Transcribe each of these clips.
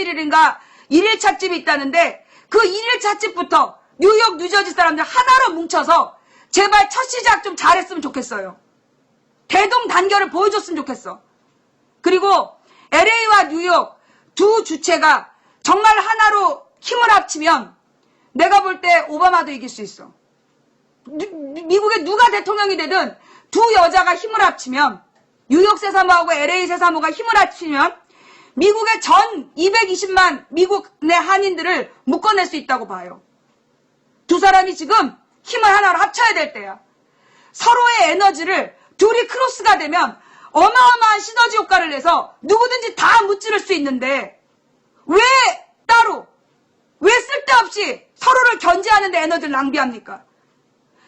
31일인가 1일 찻집이 있다는데 그 1일 찻집부터 뉴욕, 뉴저지 사람들 하나로 뭉쳐서 제발 첫 시작 좀 잘했으면 좋겠어요. 대동단결을 보여줬으면 좋겠어. 그리고 LA와 뉴욕 두 주체가 정말 하나로 힘을 합치면 내가 볼 때 오바마도 이길 수 있어. 미국에 누가 대통령이 되든 두 여자가 힘을 합치면 뉴욕 세사모하고 LA 세사모가 힘을 합치면 미국의 전 220만 미국 내 한인들을 묶어낼 수 있다고 봐요. 두 사람이 지금 힘을 하나로 합쳐야 될 때야. 서로의 에너지를 둘이 크로스가 되면 어마어마한 시너지 효과를 내서 누구든지 다 무찌를 수 있는데 왜 따로 왜 쓸데없이 서로를 견제하는 데 에너지를 낭비합니까?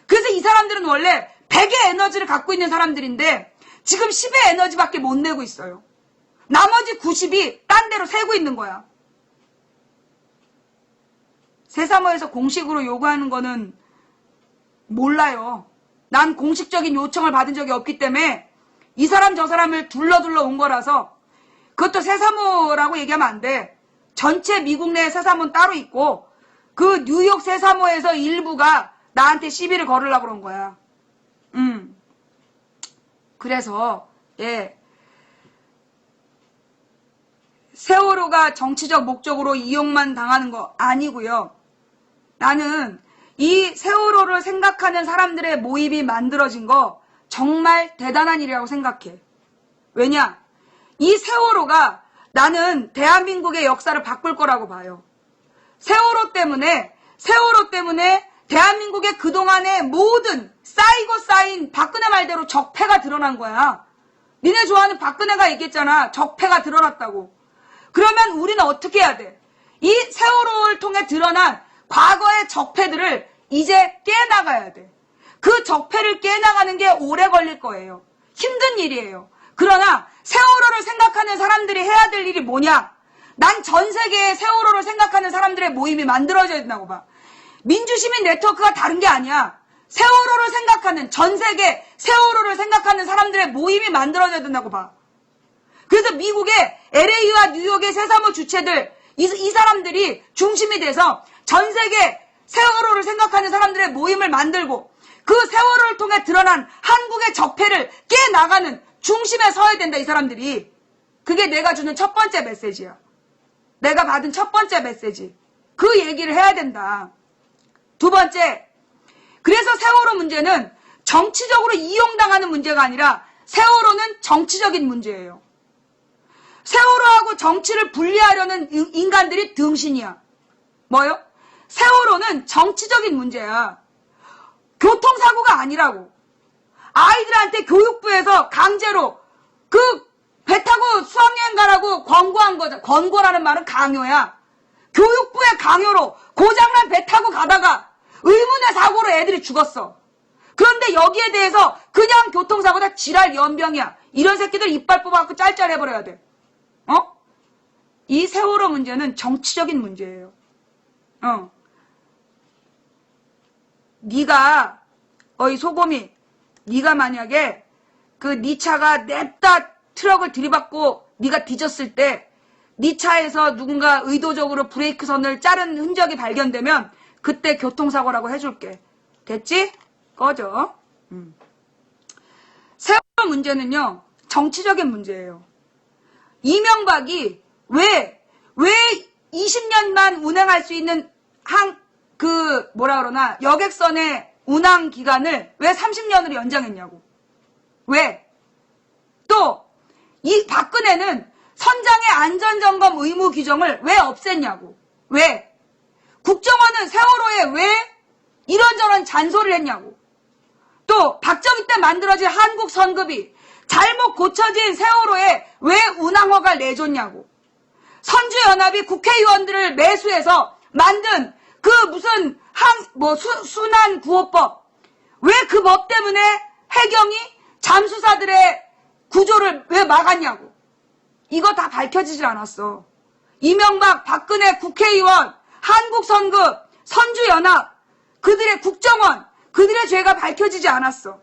그래서 이 사람들은 원래 100의 에너지를 갖고 있는 사람들인데 지금 10의 에너지밖에 못 내고 있어요. 나머지 90이 딴 데로 새고 있는 거야. 세사모에서 공식으로 요구하는 거는 몰라요. 난 공식적인 요청을 받은 적이 없기 때문에 이 사람 저 사람을 둘러 온 거라서 그것도 세사모라고 얘기하면 안 돼. 전체 미국 내 세사모는 따로 있고 그 뉴욕 세사모에서 일부가 나한테 시비를 걸으려고 그런 거야. 그래서 예, 세월호가 정치적 목적으로 이용만 당하는 거 아니고요. 나는 이 세월호를 생각하는 사람들의 모임이 만들어진 거 정말 대단한 일이라고 생각해. 왜냐? 이 세월호가 나는 대한민국의 역사를 바꿀 거라고 봐요. 세월호 때문에 대한민국의 그동안의 모든 쌓이고 쌓인 박근혜 말대로 적폐가 드러난 거야. 니네 좋아하는 박근혜가 얘기했잖아. 적폐가 드러났다고. 그러면 우리는 어떻게 해야 돼? 이 세월호를 통해 드러난 과거의 적폐들을 이제 깨나가야 돼. 그 적폐를 깨나가는 게 오래 걸릴 거예요. 힘든 일이에요. 그러나 세월호를 생각하는 사람들이 해야 될 일이 뭐냐? 난 전 세계에 세월호를 생각하는 사람들의 모임이 만들어져야 된다고 봐. 민주시민 네트워크가 다른 게 아니야. 세월호를 생각하는, 전 세계 세월호를 생각하는 사람들의 모임이 만들어져야 된다고 봐. 그래서 미국의 LA와 뉴욕의 세사모 주체들, 이 사람들이 중심이 돼서 전 세계 세월호를 생각하는 사람들의 모임을 만들고 그 세월호를 통해 드러난 한국의 적폐를 깨나가는 중심에 서야 된다, 이 사람들이. 그게 내가 주는 첫 번째 메시지야. 내가 받은 첫 번째 메시지. 그 얘기를 해야 된다. 두 번째, 그래서 세월호 문제는 정치적으로 이용당하는 문제가 아니라 세월호는 정치적인 문제예요. 세월호하고 정치를 분리하려는 인간들이 등신이야. 뭐요? 세월호는 정치적인 문제야. 교통사고가 아니라고. 아이들한테 교육부에서 강제로 그 배 타고 수학여행 가라고 권고한 거죠. 권고라는 말은 강요야. 교육부의 강요로 고장난 배 타고 가다가 의문의 사고로 애들이 죽었어. 그런데 여기에 대해서 그냥 교통사고다 지랄 연병이야. 이런 새끼들 이빨 뽑아갖고 짤짤해버려야 돼. 이 세월호 문제는 정치적인 문제예요. 네가 어이 소곰이, 네가 만약에 그 네 차가 냅다 트럭을 들이받고 네가 뒤졌을 때 네 차에서 누군가 의도적으로 브레이크 선을 자른 흔적이 발견되면 그때 교통사고라고 해줄게. 됐지? 꺼져. 세월호 문제는요, 정치적인 문제예요. 이명박이 왜 20년만 운행할 수 있는 여객선의 운항 기간을 왜 30년으로 연장했냐고. 왜? 또, 이 박근혜는 선장의 안전점검 의무 규정을 왜 없앴냐고. 왜? 국정원은 세월호에 왜 이런저런 잔소리를 했냐고. 또, 박정희 때 만들어진 한국선급이 잘못 고쳐진 세월호에 왜 운항허가를 내줬냐고. 선주연합이 국회의원들을 매수해서 만든 그 무슨 순환구호법, 왜 그 법 때문에 해경이 잠수사들의 구조를 왜 막았냐고. 이거 다 밝혀지질 않았어. 이명박, 박근혜 국회의원, 한국선급, 선주연합, 그들의 국정원, 그들의 죄가 밝혀지지 않았어.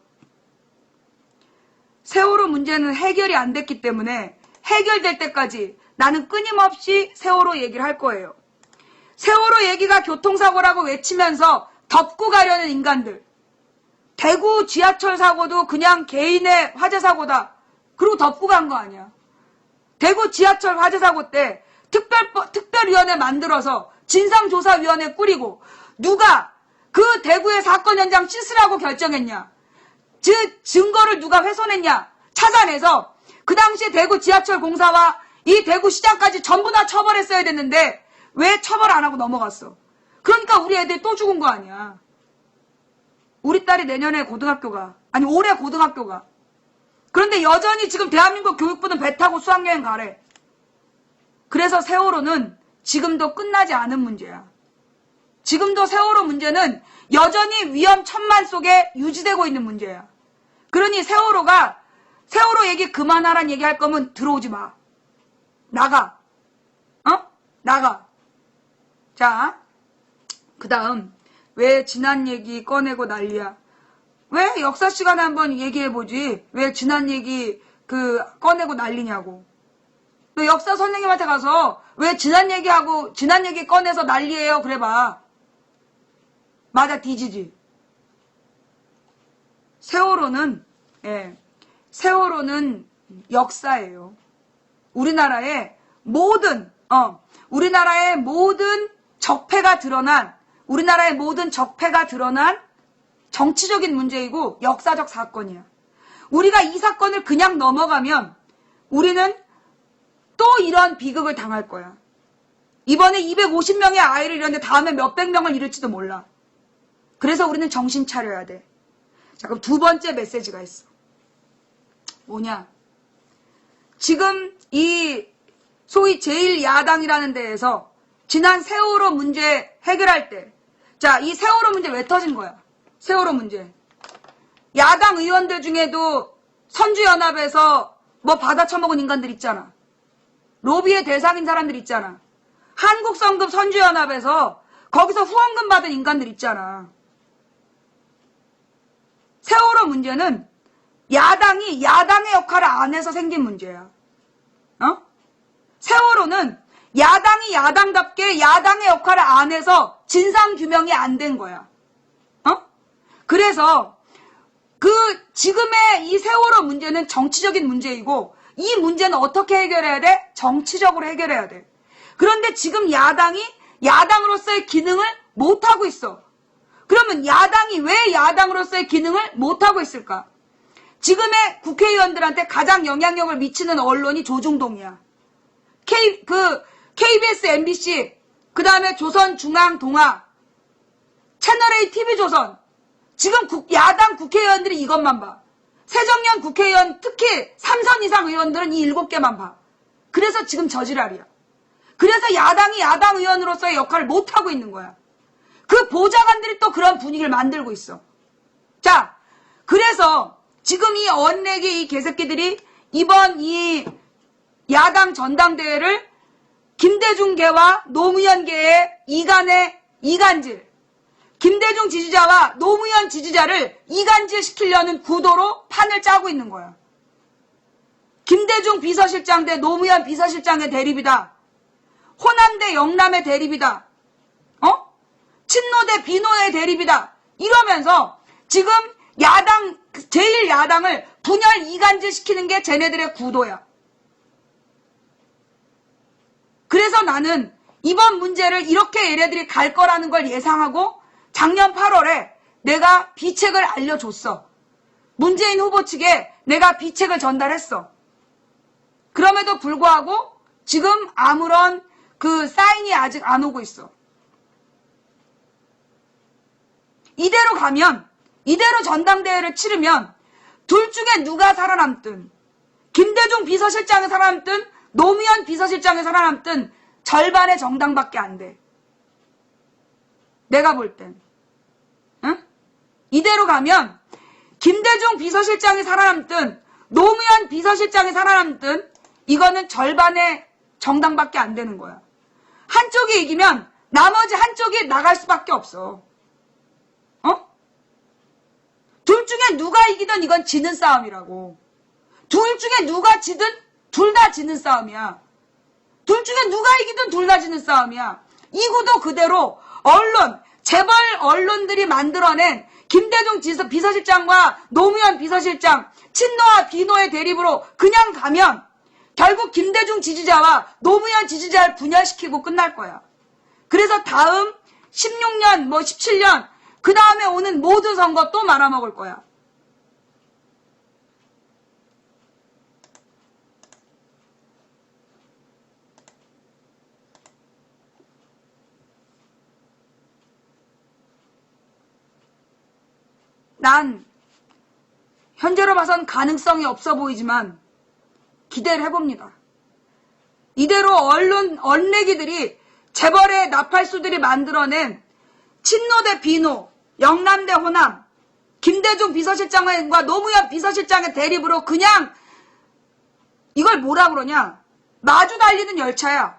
세월호 문제는 해결이 안 됐기 때문에 해결될 때까지 나는 끊임없이 세월호 얘기를 할 거예요. 세월호 얘기가 교통사고라고 외치면서 덮고 가려는 인간들. 대구 지하철 사고도 그냥 개인의 화재 사고다. 그리고 덮고 간 거 아니야. 대구 지하철 화재 사고 때 특별위원회 만들어서 진상조사위원회 꾸리고 누가 그 대구의 사건 현장 씻으라고 결정했냐. 증거를 누가 훼손했냐. 찾아내서 그 당시에 대구 지하철 공사와 이 대구시장까지 전부 다 처벌했어야 됐는데 왜 처벌 안 하고 넘어갔어. 그러니까 우리 애들이 또 죽은 거 아니야. 우리 딸이 내년에 고등학교가 아니 올해 고등학교가. 그런데 여전히 지금 대한민국 교육부는 배 타고 수학여행 가래. 그래서 세월호는 지금도 끝나지 않은 문제야. 지금도 세월호 문제는 여전히 위험 천만 속에 유지되고 있는 문제야. 그러니 세월호 얘기 그만하란 얘기 할 거면 들어오지 마. 나가. 나가. 자, 그 다음 왜 지난 얘기 꺼내고 난리야. 왜 역사 시간에 한번 얘기해보지. 왜 지난 얘기 꺼내고 난리냐고. 너 역사 선생님한테 가서 왜 지난 얘기하고 지난 얘기 꺼내서 난리예요 그래봐. 맞아 뒤지지. 세월호는 역사예요. 우리나라의 모든 적폐가 드러난 정치적인 문제이고 역사적 사건이야. 우리가 이 사건을 그냥 넘어가면 우리는 또 이런 비극을 당할 거야. 이번에 250명의 아이를 잃었는데 다음에 몇백 명을 잃을지도 몰라. 그래서 우리는 정신 차려야 돼. 자, 그럼 두 번째 메시지가 있어. 뭐냐? 지금 이 소위 제1야당이라는 데에서 지난 세월호 문제 해결할 때, 자, 이 세월호 문제 왜 터진 거야? 세월호 문제. 야당 의원들 중에도 선주연합에서 뭐 받아 처먹은 인간들 있잖아. 로비의 대상인 사람들 있잖아. 한국성급 선주연합에서 거기서 후원금 받은 인간들 있잖아. 세월호 문제는 야당이 야당의 역할을 안 해서 생긴 문제야. 세월호는 야당이 야당답게 야당의 역할을 안 해서 진상규명이 안 된 거야. 그래서 지금의 이 세월호 문제는 정치적인 문제이고 이 문제는 어떻게 해결해야 돼? 정치적으로 해결해야 돼. 그런데 지금 야당이 야당으로서의 기능을 못하고 있어. 그러면 야당이 왜 야당으로서의 기능을 못하고 있을까? 지금의 국회의원들한테 가장 영향력을 미치는 언론이 조중동이야. KBS, MBC, 그 다음에 조선중앙동화, 채널A, TV조선. 지금 야당 국회의원들이 이것만 봐. 새정년 국회의원, 특히 3선 이상 의원들은 이 7개만 봐. 그래서 지금 저지랄이야. 그래서 야당이 야당 의원으로서의 역할을 못하고 있는 거야. 그 보좌관들이 또 그런 분위기를 만들고 있어. 자, 그래서 지금 이 언내기 이 개새끼들이 이번 이 야당 전당대회를 김대중계와 노무현계의 이간질, 김대중 지지자와 노무현 지지자를 이간질 시키려는 구도로 판을 짜고 있는 거야. 김대중 비서실장 대 노무현 비서실장의 대립이다. 호남 대 영남의 대립이다. 친노 대 비노의 대립이다. 이러면서 지금 제1야당을 분열 이간질 시키는 게 쟤네들의 구도야. 그래서 나는 이번 문제를 이렇게 얘네들이 갈 거라는 걸 예상하고 작년 8월에 내가 비책을 알려줬어. 문재인 후보 측에 내가 비책을 전달했어. 그럼에도 불구하고 지금 아무런 사인이 아직 안 오고 있어. 이대로 가면, 이대로 전당대회를 치르면 둘 중에 누가 살아남든, 김대중 비서실장이 살아남든 노무현 비서실장이 살아남든 절반의 정당밖에 안 돼. 내가 볼 땐. 응? 이대로 가면 김대중 비서실장이 살아남든 노무현 비서실장이 살아남든 이거는 절반의 정당밖에 안 되는 거야. 한쪽이 이기면 나머지 한쪽이 나갈 수밖에 없어. 둘 중에 누가 이기든 이건 지는 싸움이라고. 둘 중에 누가 지든 둘 다 지는 싸움이야. 둘 중에 누가 이기든 둘 다 지는 싸움이야. 이 구도 그대로 언론, 재벌 언론들이 만들어낸 김대중 비서실장과 노무현 비서실장, 친노와 비노의 대립으로 그냥 가면 결국 김대중 지지자와 노무현 지지자를 분열시키고 끝날 거야. 그래서 다음 16년, 17년, 그 다음에 오는 모든 선거 또 말아먹을 거야. 난 현재로 봐선 가능성이 없어 보이지만 기대를 해봅니다. 이대로 언내기들이 재벌의 나팔수들이 만들어낸 친노 대 비노, 영남 대 호남, 김대중 비서실장과 노무현 비서실장의 대립으로 그냥 이걸 뭐라 그러냐? 마주 달리는 열차야.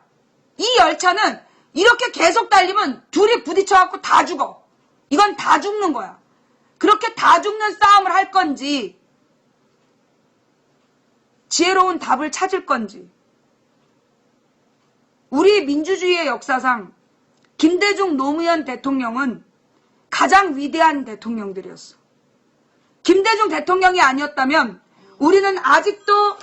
이 열차는 이렇게 계속 달리면 둘이 부딪혀갖고 다 죽어. 이건 다 죽는 거야. 그렇게 다 죽는 싸움을 할 건지 지혜로운 답을 찾을 건지. 우리 민주주의의 역사상 김대중 노무현 대통령은 가장 위대한 대통령들이었어. 김대중 대통령이 아니었다면 우리는 아직도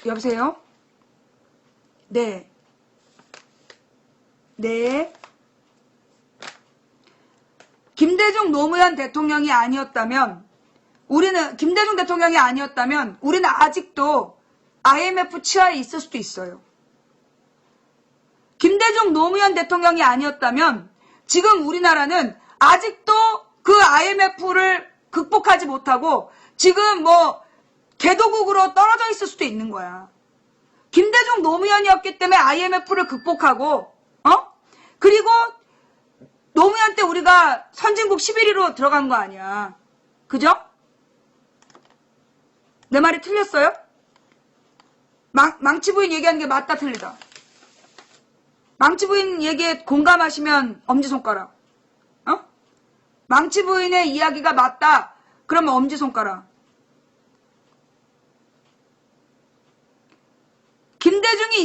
여보세요? 네. 네. 김대중 노무현 대통령이 아니었다면 김대중 대통령이 아니었다면 우리는 아직도 IMF 치하에 있을 수도 있어요. 김대중 노무현 대통령이 아니었다면 지금 우리나라는 아직도 그 IMF를 극복하지 못하고 지금 개도국으로 떨어져 있을 수도 있는 거야. 김대중 노무현이었기 때문에 IMF를 극복하고 그리고 노무현 때 우리가 선진국 11위로 들어간 거 아니야. 그죠? 내 말이 틀렸어요? 망치부인 얘기하는 게 맞다 틀리다. 망치부인 얘기에 공감하시면 엄지손가락. 망치부인의 이야기가 맞다. 그러면 엄지손가락. 김대중이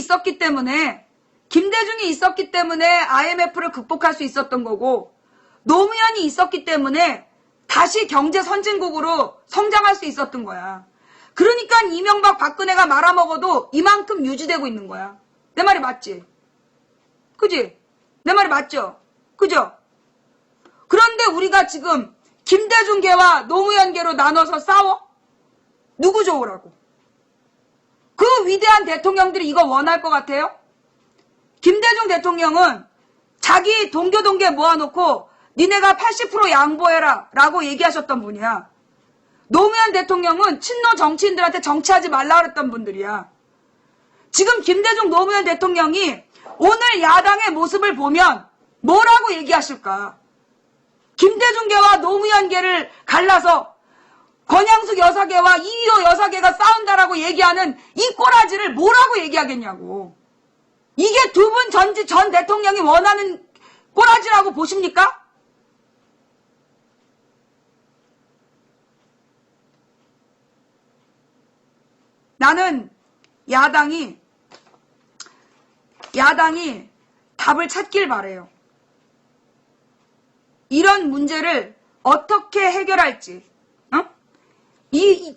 있었기 때문에 IMF를 극복할 수 있었던 거고 노무현이 있었기 때문에 다시 경제 선진국으로 성장할 수 있었던 거야. 그러니까 이명박 박근혜가 말아먹어도 이만큼 유지되고 있는 거야. 내 말이 맞지? 그지? 내 말이 맞죠? 그죠? 그런데 우리가 지금 김대중계와 노무현계로 나눠서 싸워? 누구 좋으라고? 그 위대한 대통령들이 이거 원할 것 같아요? 김대중 대통령은 자기 동교 모아놓고 니네가 80% 양보해라 라고 얘기하셨던 분이야. 노무현 대통령은 친노 정치인들한테 정치하지 말라 그랬던 분들이야. 지금 김대중 노무현 대통령이 오늘 야당의 모습을 보면 뭐라고 얘기하실까? 김대중계와 노무현계를 갈라서 권양숙 여사계와 이휘호 여사계가 싸운다라고 얘기하는 이 꼬라지를 뭐라고 얘기하겠냐고. 이게 두 분 전 대통령이 원하는 꼬라지라고 보십니까? 나는 야당이 답을 찾길 바래요. 이런 문제를 어떻게 해결할지.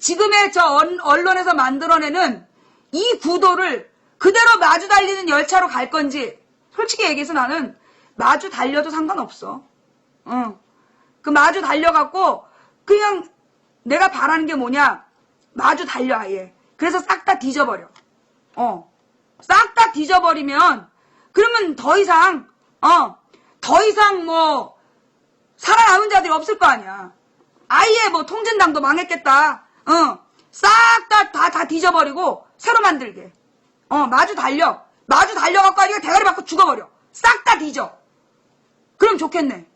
지금의 저 언론에서 만들어내는 이 구도를 그대로 마주 달리는 열차로 갈 건지, 솔직히 얘기해서 나는 마주 달려도 상관없어. 그 마주 달려갖고 그냥 내가 바라는 게 뭐냐? 마주 달려 아예. 그래서 싹 다 뒤져버려. 싹 다 뒤져버리면 그러면 더 이상 살아남은 자들이 없을 거 아니야. 아예 통진당도 망했겠다. 싹 다 뒤져버리고 새로 만들게. 마주 달려갖고 아니가 대가리 받고 죽어버려. 싹 다 뒤져. 그럼 좋겠네.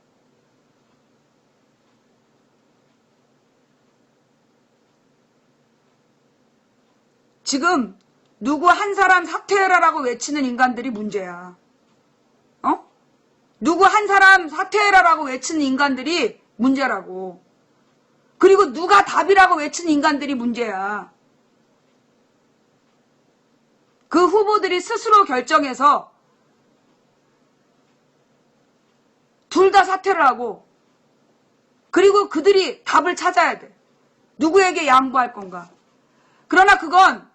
지금 누구 한 사람 사퇴해라라고 외치는 인간들이 문제야. 누구 한 사람 사퇴해라라고 외치는 인간들이 문제라고. 그리고 누가 답이라고 외치는 인간들이 문제야. 그 후보들이 스스로 결정해서 둘 다 사퇴를 하고 그리고 그들이 답을 찾아야 돼. 누구에게 양보할 건가. 그러나 그건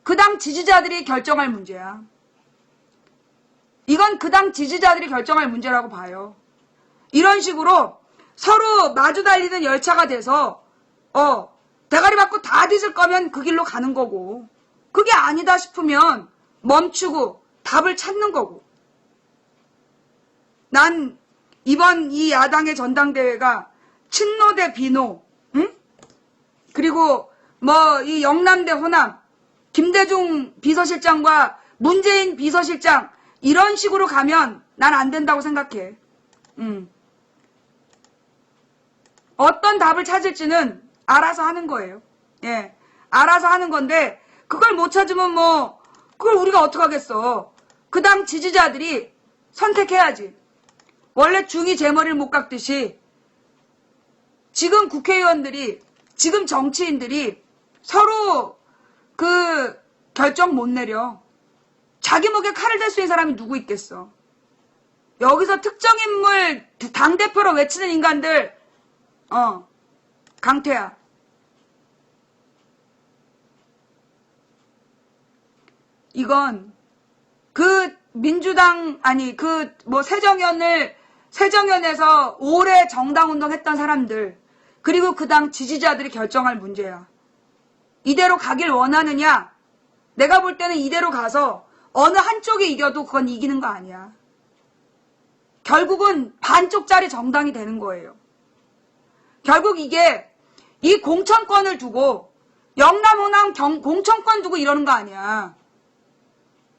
그 당 지지자들이 결정할 문제야. 이건 그 당 지지자들이 결정할 문제라고 봐요. 이런 식으로 서로 마주 달리는 열차가 돼서 대가리 받고 다 뒤질 거면 그 길로 가는 거고 그게 아니다 싶으면 멈추고 답을 찾는 거고. 난 이번 이 야당의 전당대회가 친노 대 비노, 응? 그리고 뭐 이 영남 대 호남, 김대중 비서실장과 문재인 비서실장 이런 식으로 가면 난 안 된다고 생각해. 어떤 답을 찾을지는 알아서 하는 거예요. 예, 알아서 하는 건데 그걸 못 찾으면 뭐 그걸 우리가 어떡하겠어. 그 당 지지자들이 선택해야지. 원래 중이 제 머리를 못 깎듯이 지금 국회의원들이 지금 정치인들이 서로 그 결정 못 내려. 자기 목에 칼을 댈 수 있는 사람이 누구 있겠어. 여기서 특정 인물 당대표로 외치는 인간들 강태야. 이건 그 민주당 아니 그 뭐 세정연에서 오래 정당운동 했던 사람들 그리고 그 당 지지자들이 결정할 문제야. 이대로 가길 원하느냐? 내가 볼 때는 이대로 가서 어느 한쪽이 이겨도 그건 이기는 거 아니야. 결국은 반쪽짜리 정당이 되는 거예요. 결국 이게 이 공천권을 두고 영남 호남 공천권 두고 이러는 거 아니야.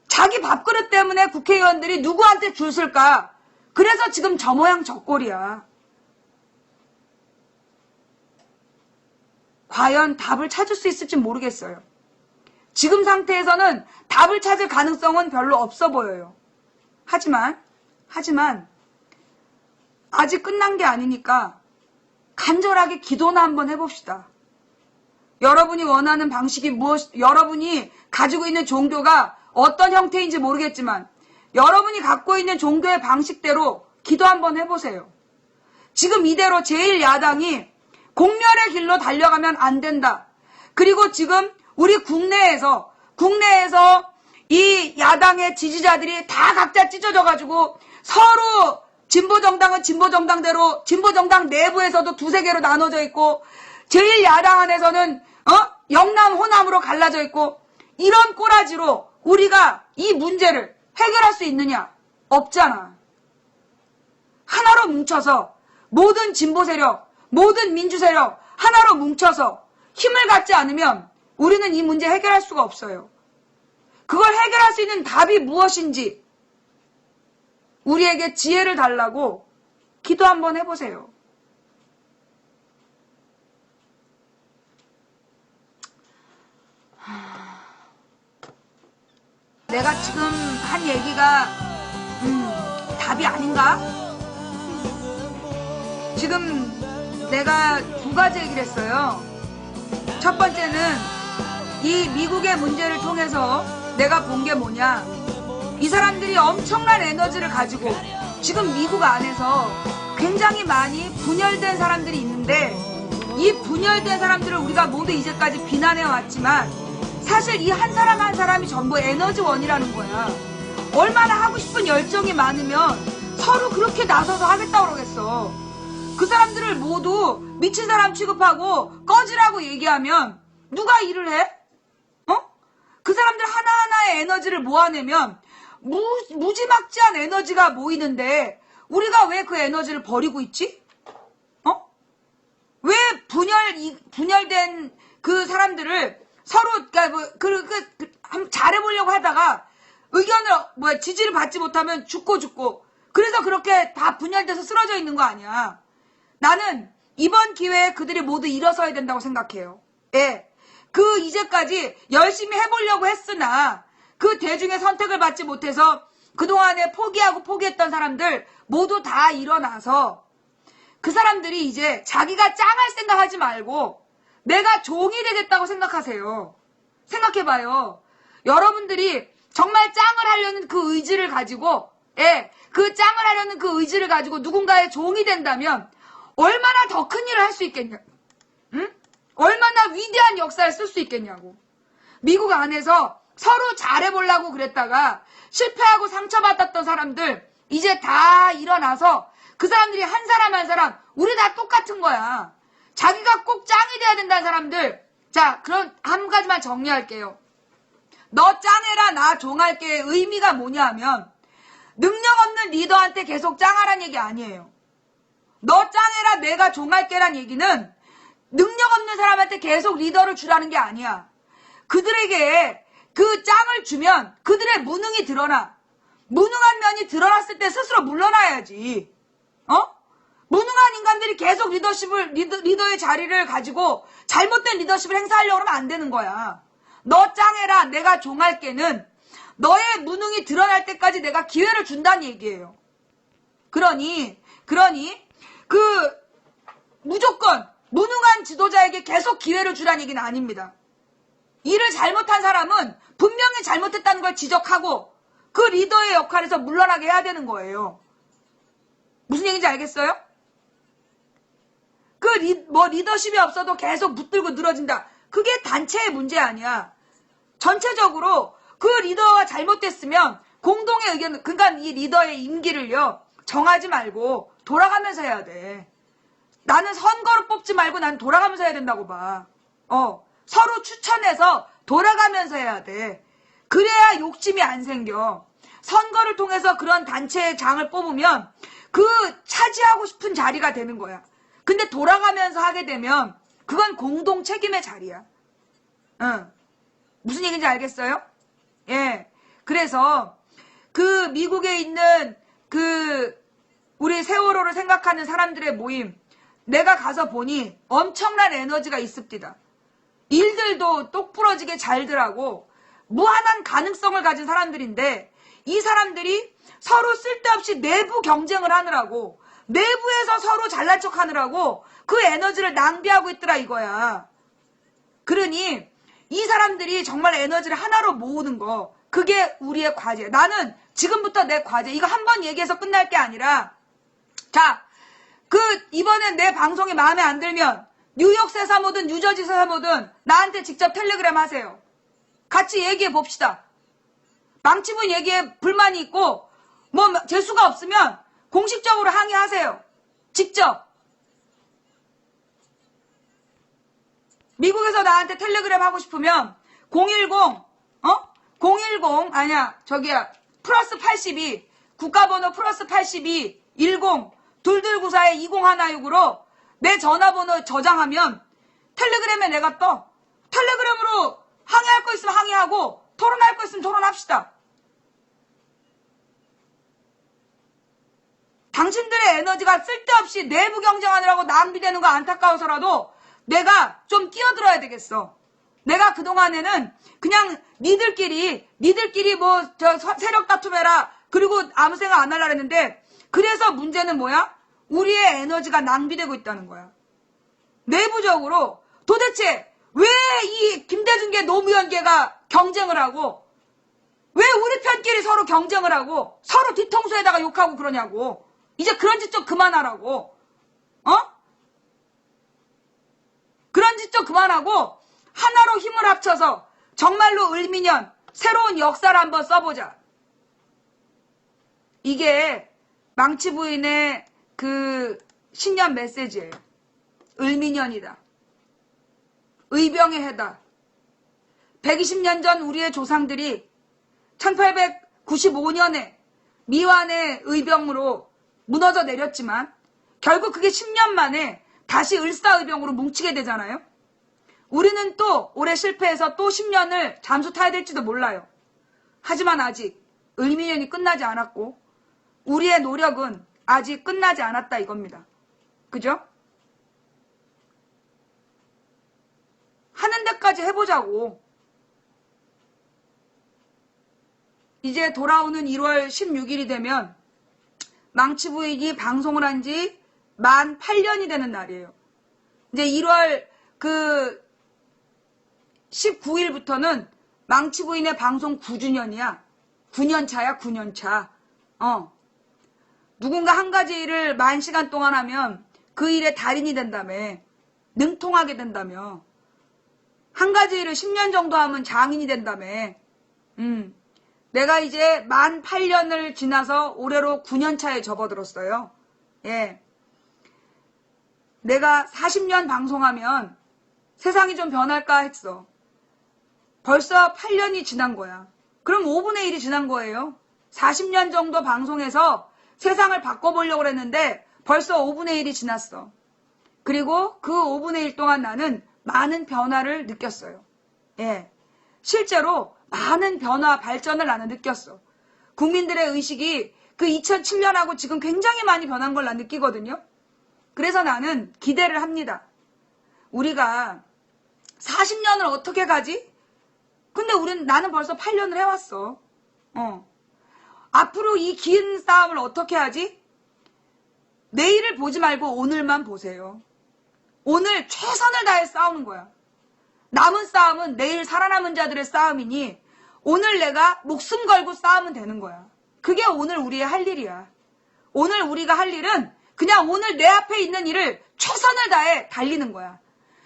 자기 밥그릇 때문에 국회의원들이 누구한테 줄 쓸까? 그래서 지금 저 모양 저 꼴이야. 과연 답을 찾을 수 있을지 모르겠어요. 지금 상태에서는 답을 찾을 가능성은 별로 없어 보여요. 하지만 아직 끝난 게 아니니까 간절하게 기도나 한번 해봅시다. 여러분이 원하는 방식이 여러분이 가지고 있는 종교가 어떤 형태인지 모르겠지만 여러분이 갖고 있는 종교의 방식대로 기도 한번 해보세요. 지금 이대로 제1야당이 공멸의 길로 달려가면 안 된다. 그리고 지금 우리 국내에서 이 야당의 지지자들이 다 각자 찢어져가지고 서로 진보정당은 진보정당대로 진보정당 내부에서도 두세 개로 나눠져 있고 제1야당 안에서는 영남 호남으로 갈라져 있고 이런 꼬라지로 우리가 이 문제를 해결할 수 있느냐? 없잖아. 하나로 뭉쳐서 모든 진보 세력, 모든 민주 세력 하나로 뭉쳐서 힘을 갖지 않으면 우리는 이 문제 해결할 수가 없어요. 그걸 해결할 수 있는 답이 무엇인지 우리에게 지혜를 달라고 기도 한번 해보세요. 내가 지금 한 얘기가 답이 아닌가? 지금 내가 두 가지 얘기를 했어요. 첫 번째는 이 미국의 문제를 통해서 내가 본 게 뭐냐. 이 사람들이 엄청난 에너지를 가지고 지금 미국 안에서 굉장히 많이 분열된 사람들이 있는데 이 분열된 사람들을 우리가 모두 이제까지 비난해 왔지만 사실 이 한 사람 한 사람이 전부 에너지원이라는 거야. 얼마나 하고 싶은 열정이 많으면 서로 그렇게 나서서 하겠다고 그러겠어. 그 사람들을 모두 미친 사람 취급하고 꺼지라고 얘기하면 누가 일을 해? 그 사람들 하나하나의 에너지를 모아내면 무지막지한 에너지가 모이는데 우리가 왜 그 에너지를 버리고 있지? 왜 분열된 그 사람들을 서로 잘해보려고 하다가 의견을 지지를 받지 못하면 죽고 그래서 그렇게 다 분열돼서 쓰러져 있는 거 아니야. 나는 이번 기회에 그들이 모두 일어서야 된다고 생각해요. 예. 이제까지 열심히 해보려고 했으나 그 대중의 선택을 받지 못해서 그동안에 포기했던 사람들 모두 다 일어나서 그 사람들이 이제 자기가 짱할 생각하지 말고 내가 종이 되겠다고 생각하세요. 생각해봐요. 여러분들이 정말 짱을 하려는 그 의지를 가지고, 그 짱을 하려는 그 의지를 가지고 누군가의 종이 된다면 얼마나 더 큰 일을 할 수 있겠냐? 응? 얼마나 위대한 역사를 쓸 수 있겠냐고. 미국 안에서 서로 잘해보려고 그랬다가 실패하고 상처받았던 사람들 이제 다 일어나서 그 사람들이 한 사람 한 사람 우리 다 똑같은 거야. 자기가 꼭 짱이 돼야 된다는 사람들. 자, 그럼 한 가지만 정리할게요. 너 짱해라 나 종할게의 의미가 뭐냐 하면 능력 없는 리더한테 계속 짱하란 얘기 아니에요. 너 짱해라 내가 종할게란 얘기는 능력 없는 사람한테 계속 리더를 주라는 게 아니야. 그들에게 그 짱을 주면 그들의 무능이 드러나. 무능한 면이 드러났을 때 스스로 물러나야지. 무능한 인간들이 계속 리더의 자리를 가지고 잘못된 리더십을 행사하려고 하면 안 되는 거야. 너 짱해라 내가 종할게는 너의 무능이 드러날 때까지 내가 기회를 준다는 얘기예요. 그러니 무조건 무능한 지도자에게 계속 기회를 주라는 얘기는 아닙니다. 일을 잘못한 사람은 분명히 잘못했다는 걸 지적하고 그 리더의 역할에서 물러나게 해야 되는 거예요. 무슨 얘기인지 알겠어요? 리더십이 없어도 계속 붙들고 늘어진다. 그게 단체의 문제 아니야. 전체적으로 그 리더가 잘못됐으면 공동의 의견, 그러니까 이 리더의 임기를요, 정하지 말고 돌아가면서 해야 돼. 나는 선거로 뽑지 말고 난 돌아가면서 해야 된다고 봐. 서로 추천해서 돌아가면서 해야 돼. 그래야 욕심이 안 생겨. 선거를 통해서 그런 단체의 장을 뽑으면 그 차지하고 싶은 자리가 되는 거야. 근데 돌아가면서 하게 되면 그건 공동 책임의 자리야. 무슨 얘기인지 알겠어요? 예. 그래서 그 미국에 있는 우리 세월호를 생각하는 사람들의 모임, 내가 가서 보니 엄청난 에너지가 있습니다. 일들도 똑부러지게 잘들 하고 무한한 가능성을 가진 사람들인데 이 사람들이 서로 쓸데없이 내부 경쟁을 하느라고 내부에서 서로 잘난 척 하느라고 그 에너지를 낭비하고 있더라 이거야. 그러니 이 사람들이 정말 에너지를 하나로 모으는 거, 그게 우리의 과제야. 나는 지금부터 내 과제, 이거 한 번 얘기해서 끝날 게 아니라, 자, 이번에 내 방송이 마음에 안 들면 뉴욕새 사모든 뉴저지 사모든 나한테 직접 텔레그램 하세요. 같이 얘기해 봅시다. 망치분 얘기에 불만이 있고 재수가 없으면 공식적으로 항의하세요. 직접. 미국에서 나한테 텔레그램 하고 싶으면 010 아니야 저기야 플러스 82 국가번호 플러스 82 10 2294에 2016으로 내 전화번호 저장하면 텔레그램에 내가 떠. 텔레그램으로 항의할 거 있으면 항의하고 토론할 거 있으면 토론합시다. 당신들의 에너지가 쓸데없이 내부 경쟁하느라고 낭비되는 거 안타까워서라도 내가 좀 끼어들어야 되겠어. 내가 그동안에는 그냥 니들끼리 세력 다툼해라. 그리고 아무 생각 안 하려고 했는데 그래서 문제는 뭐야? 우리의 에너지가 낭비되고 있다는 거야. 내부적으로 도대체 왜 이 김대중계 노무현계가 경쟁을 하고 왜 우리 편끼리 서로 경쟁을 하고 서로 뒤통수에다가 욕하고 그러냐고. 이제 그런 짓 좀 그만하라고. 그런 짓 좀 그만하고 하나로 힘을 합쳐서 정말로 을미년 새로운 역사를 한번 써보자. 이게 망치 부인의 그 신년 메시지예요. 을미년이다. 의병의 해다. 120년 전 우리의 조상들이 1895년에 미완의 의병으로 무너져 내렸지만 결국 그게 10년 만에 다시 을사의병으로 뭉치게 되잖아요. 우리는 또 올해 실패해서 또 10년을 잠수 타야 될지도 몰라요. 하지만 아직 을미년이 끝나지 않았고 우리의 노력은 아직 끝나지 않았다 이겁니다. 그죠? 하는 데까지 해보자고. 이제 돌아오는 1월 16일이 되면 망치 부인이 방송을 한 지 만 8년이 되는 날이에요. 이제 1월 19일부터는 망치부인의 방송 9주년이야. 9년 차야, 9년 차. 누군가 한 가지 일을 10,000시간 동안 하면 그 일의 달인이 된다며. 능통하게 된다며. 한 가지 일을 10년 정도 하면 장인이 된다며. 내가 이제 만 8년을 지나서 올해로 9년 차에 접어들었어요. 예. 내가 40년 방송하면 세상이 좀 변할까 했어. 벌써 8년이 지난 거야. 그럼 5분의 1이 지난 거예요. 40년 정도 방송해서 세상을 바꿔보려고 했는데 벌써 5분의 1이 지났어. 그리고 그 5분의 1 동안 나는 많은 변화를 느꼈어요. 예. 실제로 많은 변화, 발전을 나는 느꼈어. 국민들의 의식이 그 2007년하고 지금 굉장히 많이 변한 걸 난 느끼거든요. 그래서 나는 기대를 합니다. 우리가 40년을 어떻게 가지? 근데 나는 벌써 8년을 해왔어. 앞으로 이 긴 싸움을 어떻게 하지? 내일을 보지 말고 오늘만 보세요. 오늘 최선을 다해 싸우는 거야. 남은 싸움은 내일 살아남은 자들의 싸움이니 오늘 내가 목숨 걸고 싸우면 되는 거야. 그게 오늘 우리의 할 일이야. 오늘 우리가 할 일은 그냥 오늘 내 앞에 있는 일을 최선을 다해 달리는 거야.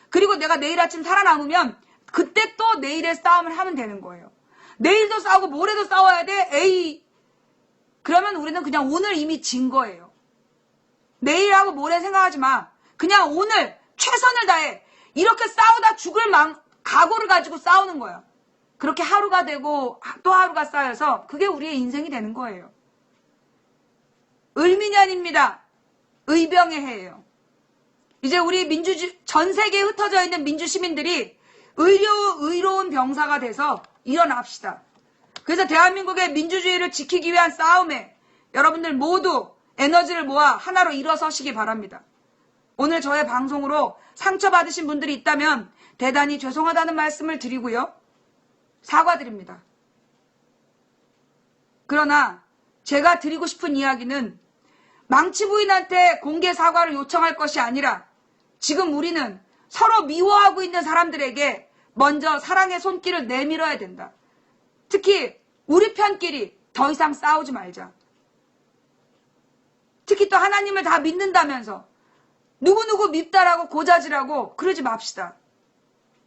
그리고 내가 내일 아침 살아남으면 그때 또 내일의 싸움을 하면 되는 거예요. 내일도 싸우고 모레도 싸워야 돼? 에이. 그러면 우리는 그냥 오늘 이미 진 거예요. 내일하고 모레 생각하지 마. 그냥 오늘 최선을 다해. 이렇게 싸우다 죽을 각오를 가지고 싸우는 거야. 그렇게 하루가 되고 또 하루가 쌓여서 그게 우리의 인생이 되는 거예요. 을미년입니다. 의병의 해예요. 이제 우리 전 세계에 흩어져 있는 민주시민들이 의로운 병사가 돼서 일어납시다. 그래서 대한민국의 민주주의를 지키기 위한 싸움에 여러분들 모두 에너지를 모아 하나로 일어서시기 바랍니다. 오늘 저의 방송으로 상처받으신 분들이 있다면 대단히 죄송하다는 말씀을 드리고요. 사과드립니다. 그러나 제가 드리고 싶은 이야기는 망치부인한테 공개 사과를 요청할 것이 아니라 지금 우리는 서로 미워하고 있는 사람들에게 먼저 사랑의 손길을 내밀어야 된다. 특히 우리 편끼리 더 이상 싸우지 말자. 특히 또 하나님을 다 믿는다면서 누구누구 밉다라고 고자질하고 그러지 맙시다.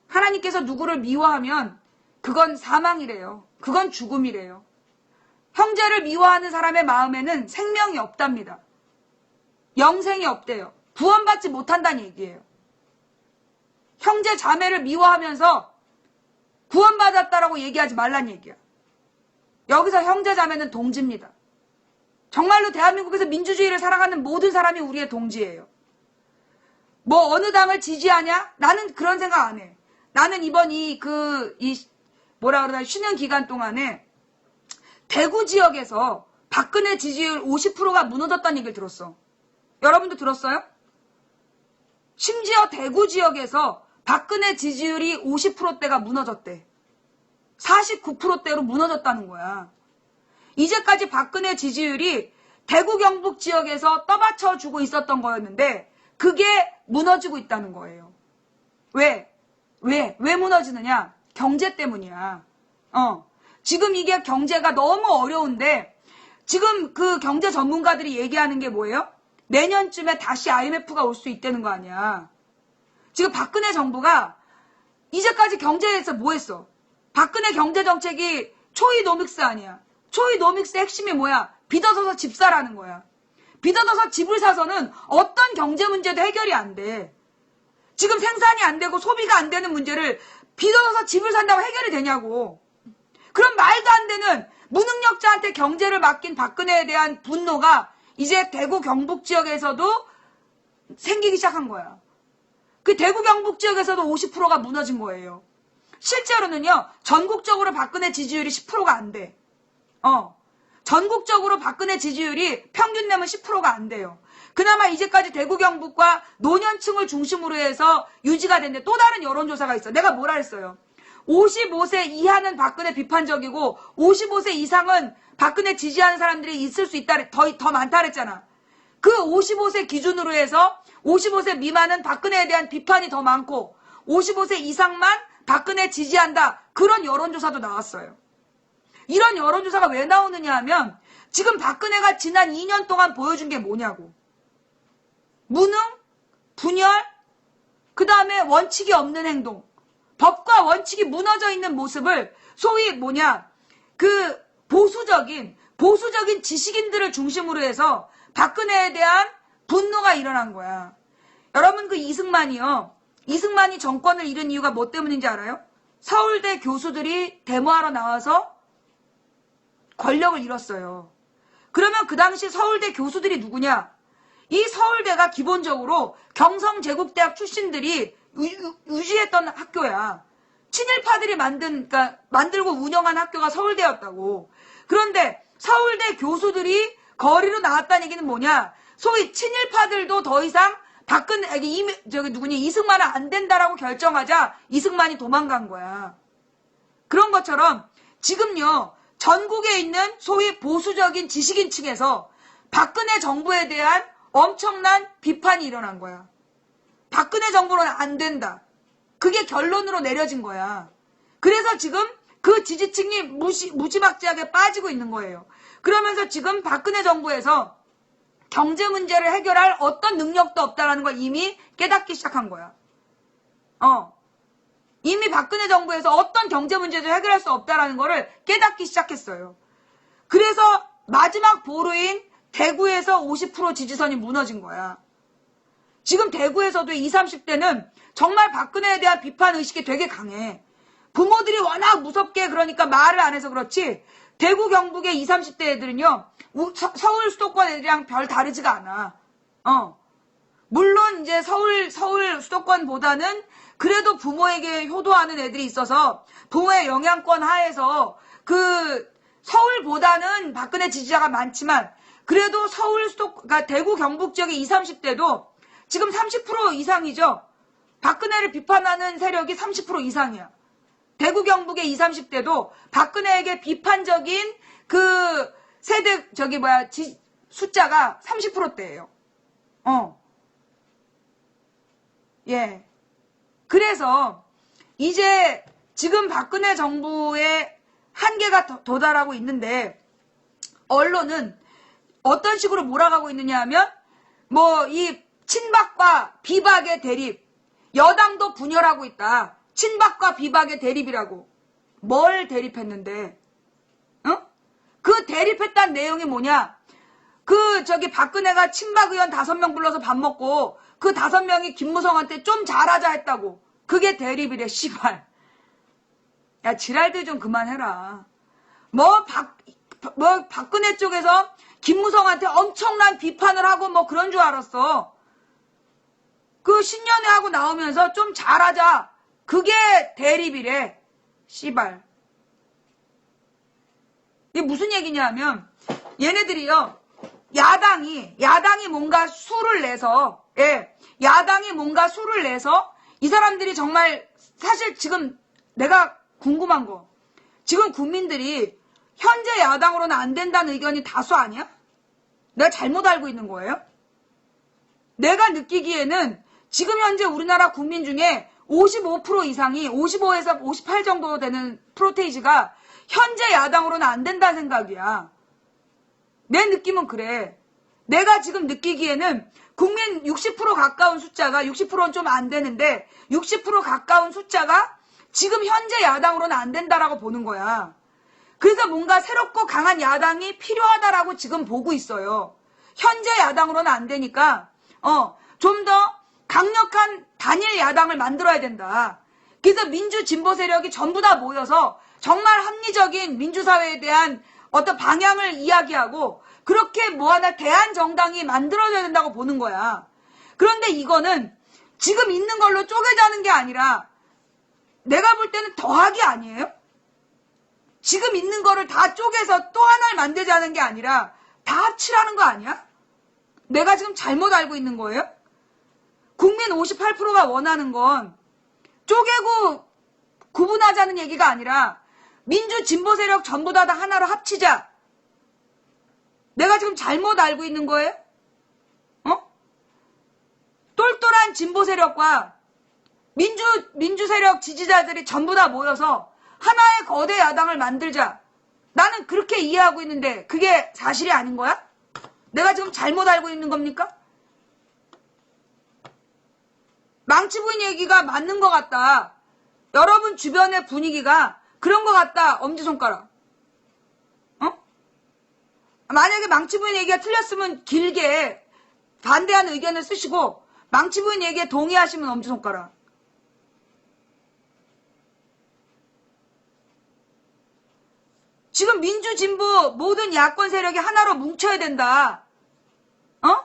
하나님께서 누구를 미워하면 그건 사망이래요. 그건 죽음이래요. 형제를 미워하는 사람의 마음에는 생명이 없답니다. 영생이 없대요. 구원받지 못한다는 얘기예요. 형제 자매를 미워하면서 구원받았다라고 얘기하지 말란 얘기야. 여기서 형제 자매는 동지입니다. 정말로 대한민국에서 민주주의를 사랑하는 모든 사람이 우리의 동지예요. 뭐 어느 당을 지지하냐? 나는 그런 생각 안 해. 나는 이번 쉬는 기간 동안에 대구 지역에서 박근혜 지지율 50%가 무너졌다는 얘기를 들었어. 여러분도 들었어요? 심지어 대구 지역에서 박근혜 지지율이 50%대가 무너졌대. 49%대로 무너졌다는 거야. 이제까지 박근혜 지지율이 대구 경북 지역에서 떠받쳐주고 있었던 거였는데 그게 무너지고 있다는 거예요. 왜 무너지느냐? 경제 때문이야. 지금 이게 경제가 너무 어려운데 지금 그 경제 전문가들이 얘기하는 게 뭐예요? 내년쯤에 다시 IMF가 올 수 있다는 거 아니야. 지금 박근혜 정부가 이제까지 경제에서 뭐 했어? 박근혜 경제정책이 초이노믹스 아니야. 초이노믹스의 핵심이 뭐야? 빚 얻어서 집 사라는 거야. 빚 얻어서 집을 사서는 어떤 경제 문제도 해결이 안 돼. 지금 생산이 안 되고 소비가 안 되는 문제를 빚 얻어서 집을 산다고 해결이 되냐고. 그럼 말도 안 되는 무능력자한테 경제를 맡긴 박근혜에 대한 분노가 이제 대구 경북 지역에서도 생기기 시작한 거야. 그 대구 경북 지역에서도 50%가 무너진 거예요. 실제로는요, 전국적으로 박근혜 지지율이 10%가 안 돼. 전국적으로 박근혜 지지율이 평균 내면 10%가 안 돼요. 그나마 이제까지 대구 경북과 노년층을 중심으로 해서 유지가 됐는데 또 다른 여론조사가 있어. 내가 뭐라 했어요? 55세 이하는 박근혜 비판적이고 55세 이상은 박근혜 지지하는 사람들이 있을 수 있다, 더 많다 그랬잖아. 그 55세 기준으로 해서 55세 미만은 박근혜에 대한 비판이 더 많고 55세 이상만 박근혜 지지한다. 그런 여론조사도 나왔어요. 이런 여론조사가 왜 나오느냐 하면 지금 박근혜가 지난 2년 동안 보여준 게 뭐냐고. 무능, 분열, 그 다음에 원칙이 없는 행동, 법과 원칙이 무너져 있는 모습을 소위 뭐냐, 그 보수적인 지식인들을 중심으로 해서 박근혜에 대한 분노가 일어난 거야. 여러분 그 이승만이 정권을 잃은 이유가 뭐 때문인지 알아요? 서울대 교수들이 데모하러 나와서 권력을 잃었어요. 그러면 그 당시 서울대 교수들이 누구냐? 이 서울대가 기본적으로 경성제국대학 출신들이 유지했던 학교야. 친일파들이 만들고 운영한 학교가 서울대였다고. 그런데 서울대 교수들이 거리로 나왔다는 얘기는 뭐냐? 소위 친일파들도 더 이상 이승만은 안 된다라고 결정하자 이승만이 도망간 거야. 그런 것처럼 지금요, 전국에 있는 소위 보수적인 지식인 층에서 박근혜 정부에 대한 엄청난 비판이 일어난 거야. 박근혜 정부는 안 된다. 그게 결론으로 내려진 거야. 그래서 지금 그 지지층이 무지막지하게 빠지고 있는 거예요. 그러면서 지금 박근혜 정부에서 경제 문제를 해결할 어떤 능력도 없다는 걸 이미 깨닫기 시작한 거야. 이미 박근혜 정부에서 어떤 경제 문제도 해결할 수 없다는 거를 깨닫기 시작했어요. 그래서 마지막 보루인 대구에서 50% 지지선이 무너진 거야. 지금 대구에서도 20, 30대는 정말 박근혜에 대한 비판 의식이 되게 강해. 부모들이 워낙 무섭게 그러니까 말을 안 해서 그렇지 대구 경북의 20, 30대 애들은요 서울 수도권 애들이랑 별 다르지가 않아. 물론 이제 서울 수도권보다는 그래도 부모에게 효도하는 애들이 있어서 부모의 영향권 하에서 그 서울보다는 박근혜 지지자가 많지만 그래도 그러니까 대구 경북 지역의 20, 30대도 지금 30% 이상이죠. 박근혜를 비판하는 세력이 30% 이상이야. 대구 경북의 20, 30대도 박근혜에게 비판적인 그 세대 숫자가 30%대예요. 예. 그래서 이제 지금 박근혜 정부의 한계가 도달하고 있는데 언론은 어떤 식으로 몰아가고 있느냐 하면 이 친박과 비박의 대립, 여당도 분열하고 있다. 친박과 비박의 대립이라고. 뭘 대립했는데? 그 대립했다는 내용이 뭐냐? 박근혜가 친박 의원 5명 불러서 밥 먹고 그 5명이 김무성한테 좀 잘하자 했다고. 그게 대립이래, 씨발. 야, 지랄들 좀 그만해라. 박근혜 쪽에서 김무성한테 엄청난 비판을 하고 그런 줄 알았어. 그 신년회 하고 나오면서 좀 잘하자. 그게 대립이래. 씨발. 이게 무슨 얘기냐 하면 얘네들이요. 야당이 뭔가 수를 내서 야당이 뭔가 수를 내서 이 사람들이 정말 사실 지금 내가 궁금한 거 지금 국민들이 현재 야당으로는 안 된다는 의견이 다수 아니야? 내가 잘못 알고 있는 거예요? 내가 느끼기에는 지금 현재 우리나라 국민 중에 55% 이상이 55에서 58 정도 되는 프로테이지가 현재 야당으로는 안 된다는 생각이야. 내 느낌은 그래. 내가 지금 느끼기에는 국민 60% 가까운 숫자가 60%는 좀 안 되는데 60% 가까운 숫자가 지금 현재 야당으로는 안 된다라고 보는 거야. 그래서 뭔가 새롭고 강한 야당이 필요하다라고 지금 보고 있어요. 현재 야당으로는 안 되니까 좀 더 강력한 단일 야당을 만들어야 된다. 그래서 민주 진보 세력이 전부 다 모여서 정말 합리적인 민주사회에 대한 어떤 방향을 이야기하고 그렇게 하나 대한정당이 만들어져야 된다고 보는 거야. 그런데 이거는 지금 있는 걸로 쪼개자는 게 아니라 내가 볼 때는 더하기 아니에요? 지금 있는 거를 다 쪼개서 또 하나를 만들자는 게 아니라 다 합치라는 거 아니야? 내가 지금 잘못 알고 있는 거예요? 국민 58%가 원하는 건 쪼개고 구분하자는 얘기가 아니라 민주 진보 세력 전부 다 하나로 합치자. 내가 지금 잘못 알고 있는 거예요? 똘똘한 진보 세력과 민주 세력 지지자들이 전부 다 모여서 하나의 거대 야당을 만들자. 나는 그렇게 이해하고 있는데 그게 사실이 아닌 거야? 내가 지금 잘못 알고 있는 겁니까? 망치부인 얘기가 맞는 것 같다. 여러분 주변의 분위기가 그런 것 같다. 엄지손가락. 어? 만약에 망치부인 얘기가 틀렸으면 길게 반대하는 의견을 쓰시고 망치부인 얘기에 동의하시면 엄지손가락. 지금 민주, 진보 모든 야권 세력이 하나로 뭉쳐야 된다. 어?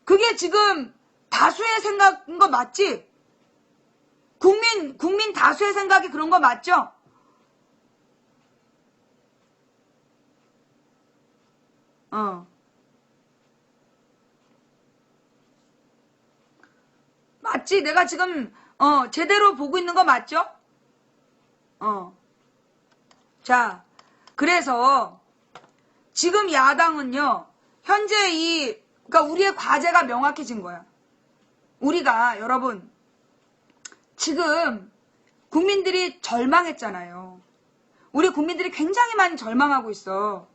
그게 지금 다수의 생각인 거 맞지? 국민 다수의 생각이 그런 거 맞죠? 맞지? 내가 지금 제대로 보고 있는 거 맞죠? 자, 그래서 지금 야당은요. 현재 그러니까 우리의 과제가 명확해진 거야. 우리가 여러분 지금 국민들이 절망했잖아요. 우리 국민들이 굉장히 많이 절망하고 있어.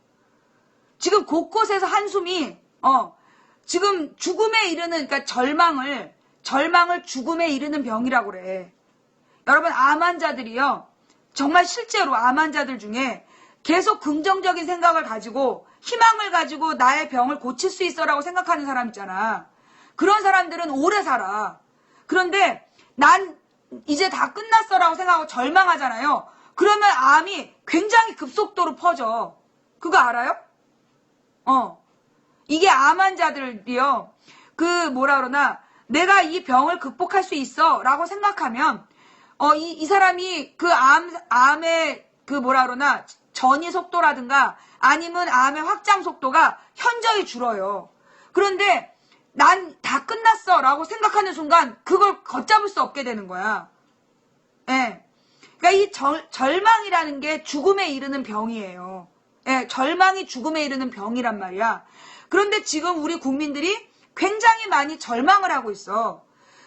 지금 곳곳에서 한숨이 지금 죽음에 이르는 그러니까 절망을 죽음에 이르는 병이라고 그래. 여러분 암 환자들이요. 정말 실제로 암 환자들 중에 계속 긍정적인 생각을 가지고 희망을 가지고 나의 병을 고칠 수 있어라고 생각하는 사람 있잖아. 그런 사람들은 오래 살아. 그런데 난 이제 다 끝났어라고 생각하고 절망하잖아요. 그러면 암이 굉장히 급속도로 퍼져. 그거 알아요? 이게 암 환자들이요. 뭐라 그러나 내가 이 병을 극복할 수 있어 라고 생각하면 이 사람이 그 암의 뭐라 그러나 전이 속도라든가 아니면 암의 확장 속도가 현저히 줄어요. 그런데 난 다 끝났어 라고 생각하는 순간 그걸 걷잡을 수 없게 되는 거야. 예. 그러니까 이 절망이라는 게 죽음에 이르는 병이에요. 예, 절망이 죽음에 이르는 병이란 말이야. 그런데 지금 우리 국민들이 굉장히 많이 절망을 하고 있어.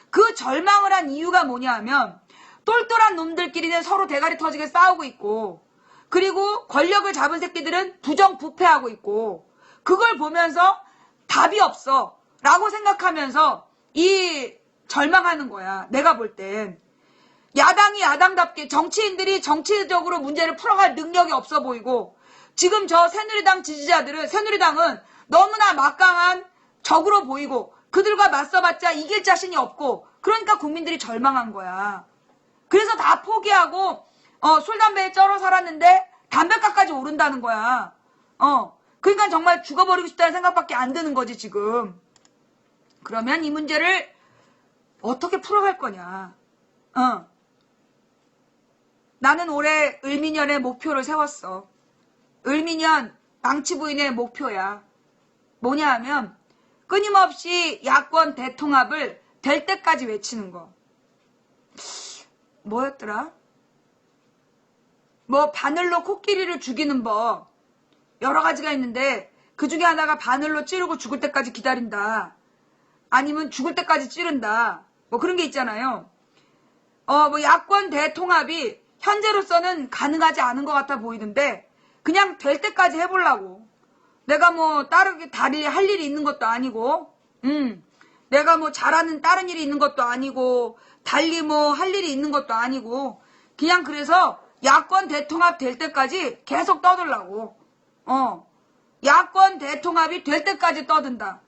그 절망을 한 이유가 뭐냐 하면 똘똘한 놈들끼리는 서로 대가리 터지게 싸우고 있고 그리고 권력을 잡은 새끼들은 부정부패하고 있고 그걸 보면서 답이 없어 라고 생각하면서 절망하는 거야. 내가 볼 땐. 야당이 야당답게 정치인들이 정치적으로 문제를 풀어갈 능력이 없어 보이고 지금 저 새누리당 지지자들은 새누리당은 너무나 막강한 적으로 보이고 그들과 맞서봤자 이길 자신이 없고 그러니까 국민들이 절망한 거야. 그래서 다 포기하고 술, 담배에 쩔어 살았는데 담배값까지 오른다는 거야. 그러니까 정말 죽어버리고 싶다는 생각밖에 안 드는 거지 지금. 그러면 이 문제를 어떻게 풀어갈 거냐. 나는 올해 을미년의 목표를 세웠어. 을미년 망치부인의 목표야. 뭐냐 하면 끊임없이 야권 대통합을 될 때까지 외치는 거. 뭐였더라? 바늘로 코끼리를 죽이는 법 여러 가지가 있는데 그 중에 하나가 바늘로 찌르고 죽을 때까지 기다린다. 아니면 죽을 때까지 찌른다. 그런 게 있잖아요. 야권 대통합이 현재로서는 가능하지 않은 것 같아 보이는데 그냥 될 때까지 해보려고. 내가 다르게 할 일이 있는 것도 아니고 내가 잘하는 다른 일이 있는 것도 아니고 달리 할 일이 있는 것도 아니고 그냥 그래서 야권 대통합 될 때까지 계속 떠들라고. 야권 대통합이 될 때까지 떠든다.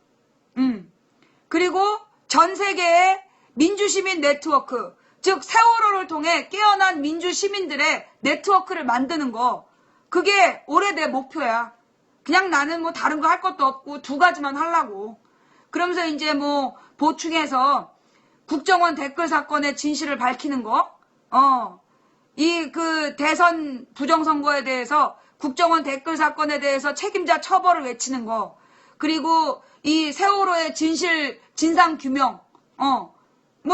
그리고 전 세계의 민주시민 네트워크, 즉 세월호를 통해 깨어난 민주시민들의 네트워크를 만드는 거, 그게 올해 내 목표야. 그냥 나는 다른 거 할 것도 없고 두 가지만 하려고. 그러면서 이제 보충해서 국정원 댓글 사건의 진실을 밝히는 거, 대선 부정선거에 대해서 국정원 댓글 사건에 대해서 책임자 처벌을 외치는 거, 그리고 이 세월호의 진상 규명,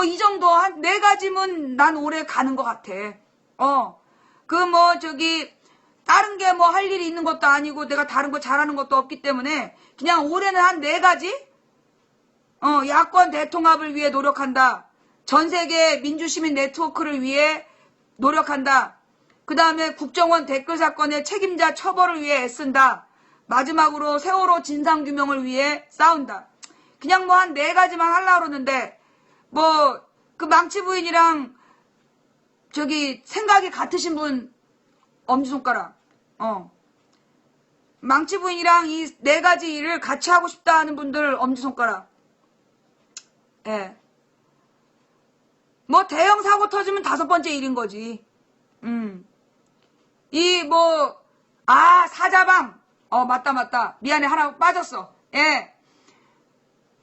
이 정도 한 4가지면 난 올해 가는 것 같아. 다른 게 할 일이 있는 것도 아니고 내가 다른 거 잘하는 것도 없기 때문에 그냥 올해는 한 4가지? 야권 대통합을 위해 노력한다. 전 세계 민주시민 네트워크를 위해 노력한다. 그 다음에 국정원 댓글 사건의 책임자 처벌을 위해 애쓴다. 마지막으로 세월호 진상규명을 위해 싸운다. 그냥 뭐 한 4가지만 하려고 그러는데 뭐 그 망치 부인이랑 저기 생각이 같으신 분 엄지손가락. 망치 부인이랑 이 4가지 일을 같이 하고 싶다 하는 분들 엄지손가락. 예. 뭐 대형 사고 터지면 5번째 일인 거지. 이 뭐 사자방. 맞다. 미안해, 하나 빠졌어. 예.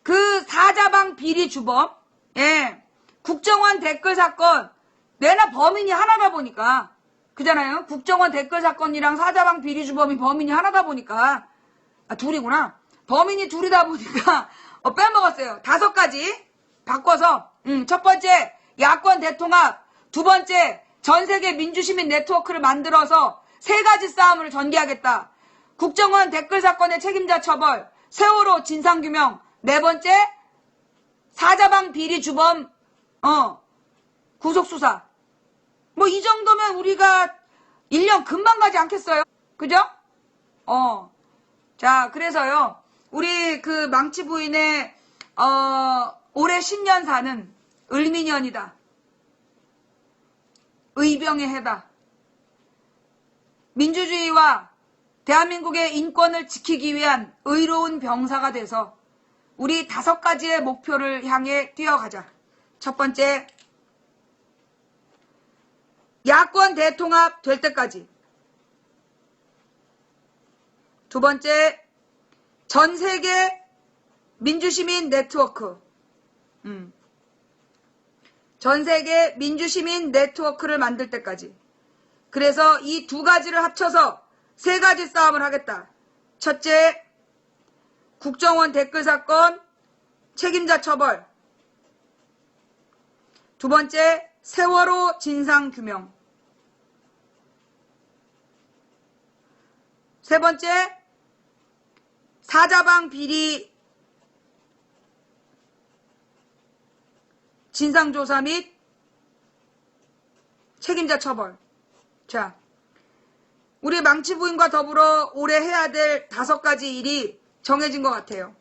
그 사자방 비리 주범. 예. 국정원 댓글 사건. 내나 범인이 하나다 보니까. 그잖아요. 국정원 댓글 사건이랑 사자방 비리 주범이 범인이 하나다 보니까. 둘이구나. 범인이 둘이다 보니까 빼먹었어요. 5가지 바꿔서. 첫 번째 야권 대통합. 2번째 전세계 민주시민 네트워크를 만들어서 3가지 싸움을 전개하겠다. 국정원 댓글 사건의 책임자 처벌, 세월호 진상규명, 4번째 사자방 비리 주범 구속수사. 뭐 이 정도면 우리가 1년 금방 가지 않겠어요? 그죠? 자, 그래서요. 우리 그 망치 부인의 올해 신년사는 을미년이다. 의병의 해다. 민주주의와 대한민국의 인권을 지키기 위한 의로운 병사가 돼서 우리 5가지의 목표를 향해 뛰어가자. 첫 번째, 야권 대통합 될 때까지. 2번째, 전 세계 민주시민 네트워크. 전 세계 민주시민 네트워크를 만들 때까지. 그래서 이 2가지를 합쳐서 3가지 싸움을 하겠다. 첫째, 국정원 댓글 사건 책임자 처벌. 2번째, 세월호 진상규명. 3번째, 사자방 비리 진상조사 및 책임자 처벌. 자, 우리 망치 부인과 더불어 올해 해야 될 5가지 일이 정해진 것 같아요.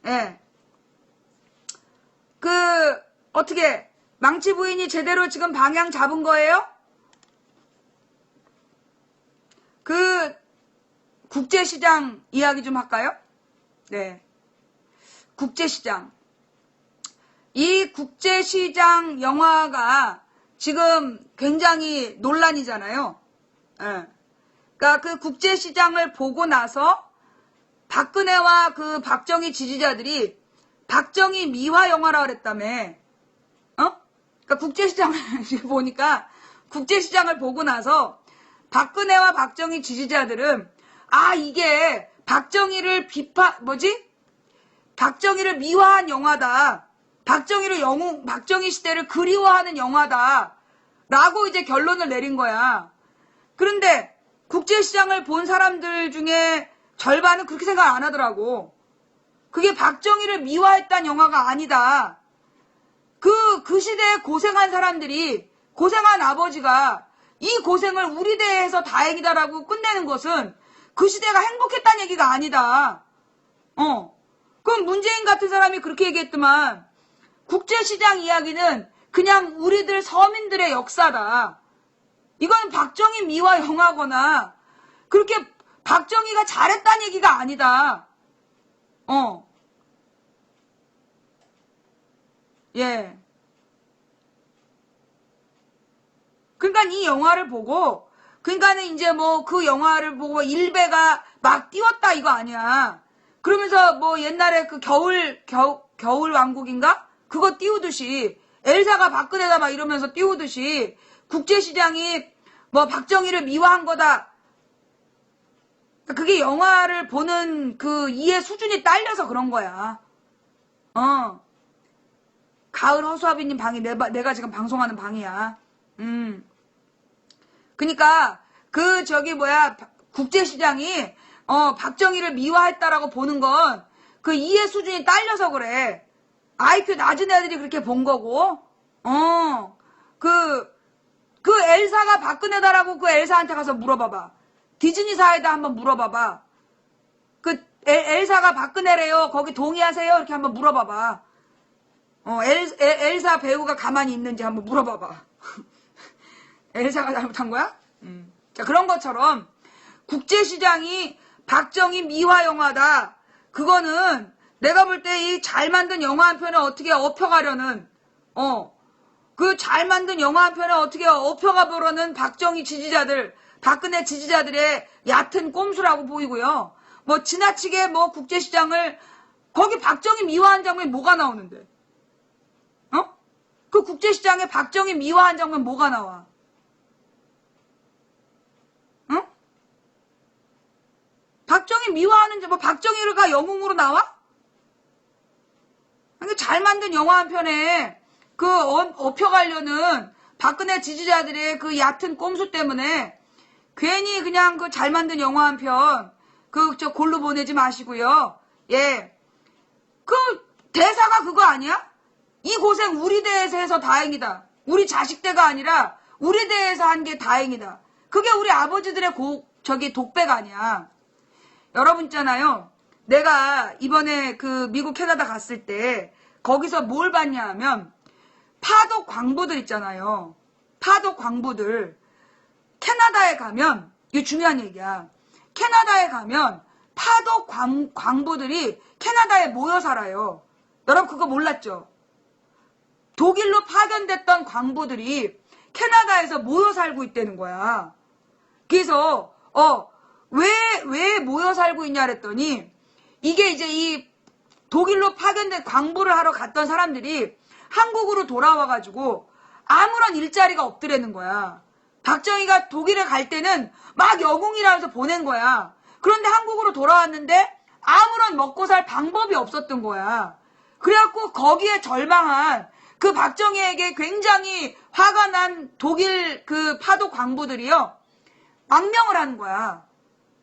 예. 어떻게, 망치 부인이 제대로 지금 방향 잡은 거예요? 국제시장 이야기 좀 할까요? 네. 국제시장. 이 국제시장 영화가 지금 굉장히 논란이잖아요. 예. 그러니까 그 국제시장을 보고 나서 박근혜와 그 박정희 지지자들이 박정희 미화 영화라 그랬다며. 그러니까 국제시장을 보니까 국제시장을 보고 나서 박근혜와 박정희 지지자들은 이게 박정희를 박정희를 미화한 영화다. 박정희 시대를 그리워하는 영화다. 라고 이제 결론을 내린 거야. 그런데 국제시장을 본 사람들 중에 절반은 그렇게 생각 안 하더라고. 그게 박정희를 미화했다는 영화가 아니다. 그 시대에 고생한 사람들이, 고생한 아버지가 이 고생을 우리 대해서 다행이다라고 끝내는 것은 그 시대가 행복했다는 얘기가 아니다. 그럼 문재인 같은 사람이 그렇게 얘기했더만 국제시장 이야기는 그냥 우리들 서민들의 역사다. 이건 박정희 미화 영화거나 그렇게 박정희가 잘했다는 얘기가 아니다. 예. 그러니까 이 영화를 보고, 그러니까는 이제 뭐 그 영화를 보고 일베가 막 띄웠다 이거 아니야. 그러면서 뭐 옛날에 그 겨울 왕국인가? 그거 띄우듯이, 엘사가 박근혜다 막 이러면서 띄우듯이 국제시장이 뭐 박정희를 미화한 거다. 그게 영화를 보는 그 이해 수준이 딸려서 그런 거야. 가을 허수아비님 방이 내가 지금 방송하는 방이야. 그니까 국제시장이 박정희를 미화했다라고 보는 건 그 이해 수준이 딸려서 그래. IQ 낮은 애들이 그렇게 본 거고, 그 엘사가 박근혜다라고 그 엘사한테 가서 물어봐봐. 디즈니사에다 한번 물어봐봐. 그 엘사가 박근혜래요. 거기 동의하세요? 이렇게 한번 물어봐봐. 엘사 배우가 가만히 있는지 한번 물어봐봐. 엘사가 잘못한 거야? 자, 그런 것처럼 국제시장이 박정희 미화 영화다. 그거는 내가 볼 때 이 잘 만든 영화 한 편을 어떻게 업혀가려는, 그 잘 만든 영화 한 편을 어떻게 업혀가 보려는 박정희 지지자들, 박근혜 지지자들의 얕은 꼼수라고 보이고요. 뭐 지나치게 뭐 국제시장을, 거기 박정희 미화한 장면이 뭐가 나오는데? 그 국제시장에 박정희 미화한 장면 뭐가 나와? 박정희 미화하는, 뭐 박정희가 영웅으로 나와? 그러니까 잘 만든 영화 한 편에 그 업혀가려는 박근혜 지지자들의 그 얕은 꼼수 때문에 괜히 그냥 그 잘 만든 영화 한 편, 저 골로 보내지 마시고요. 예. 그 대사가 그거 아니야? 이 고생 우리 대에서 해서 다행이다. 우리 자식 대가 아니라 우리 대에서 한 게 다행이다. 그게 우리 아버지들의 독백 아니야. 여러분 있잖아요. 내가 이번에 그 미국 캐나다 갔을 때 거기서 뭘 봤냐 하면 파독 광부들 있잖아요. 파독 광부들. 캐나다에 가면, 이거 중요한 얘기야. 캐나다에 가면 파독 광부들이 캐나다에 모여 살아요. 여러분 그거 몰랐죠? 독일로 파견됐던 광부들이 캐나다에서 모여 살고 있다는 거야. 그래서 왜 모여 살고 있냐 그랬더니 이게 이제 이 독일로 파견된 광부를 하러 갔던 사람들이 한국으로 돌아와가지고 아무런 일자리가 없더라는 거야. 박정희가 독일에 갈 때는 막 영웅이라면서 보낸 거야. 그런데 한국으로 돌아왔는데 아무런 먹고 살 방법이 없었던 거야. 그래갖고 거기에 절망한 그 박정희에게 굉장히 화가 난 독일 그 파독 광부들이요. 망명을 하는 거야.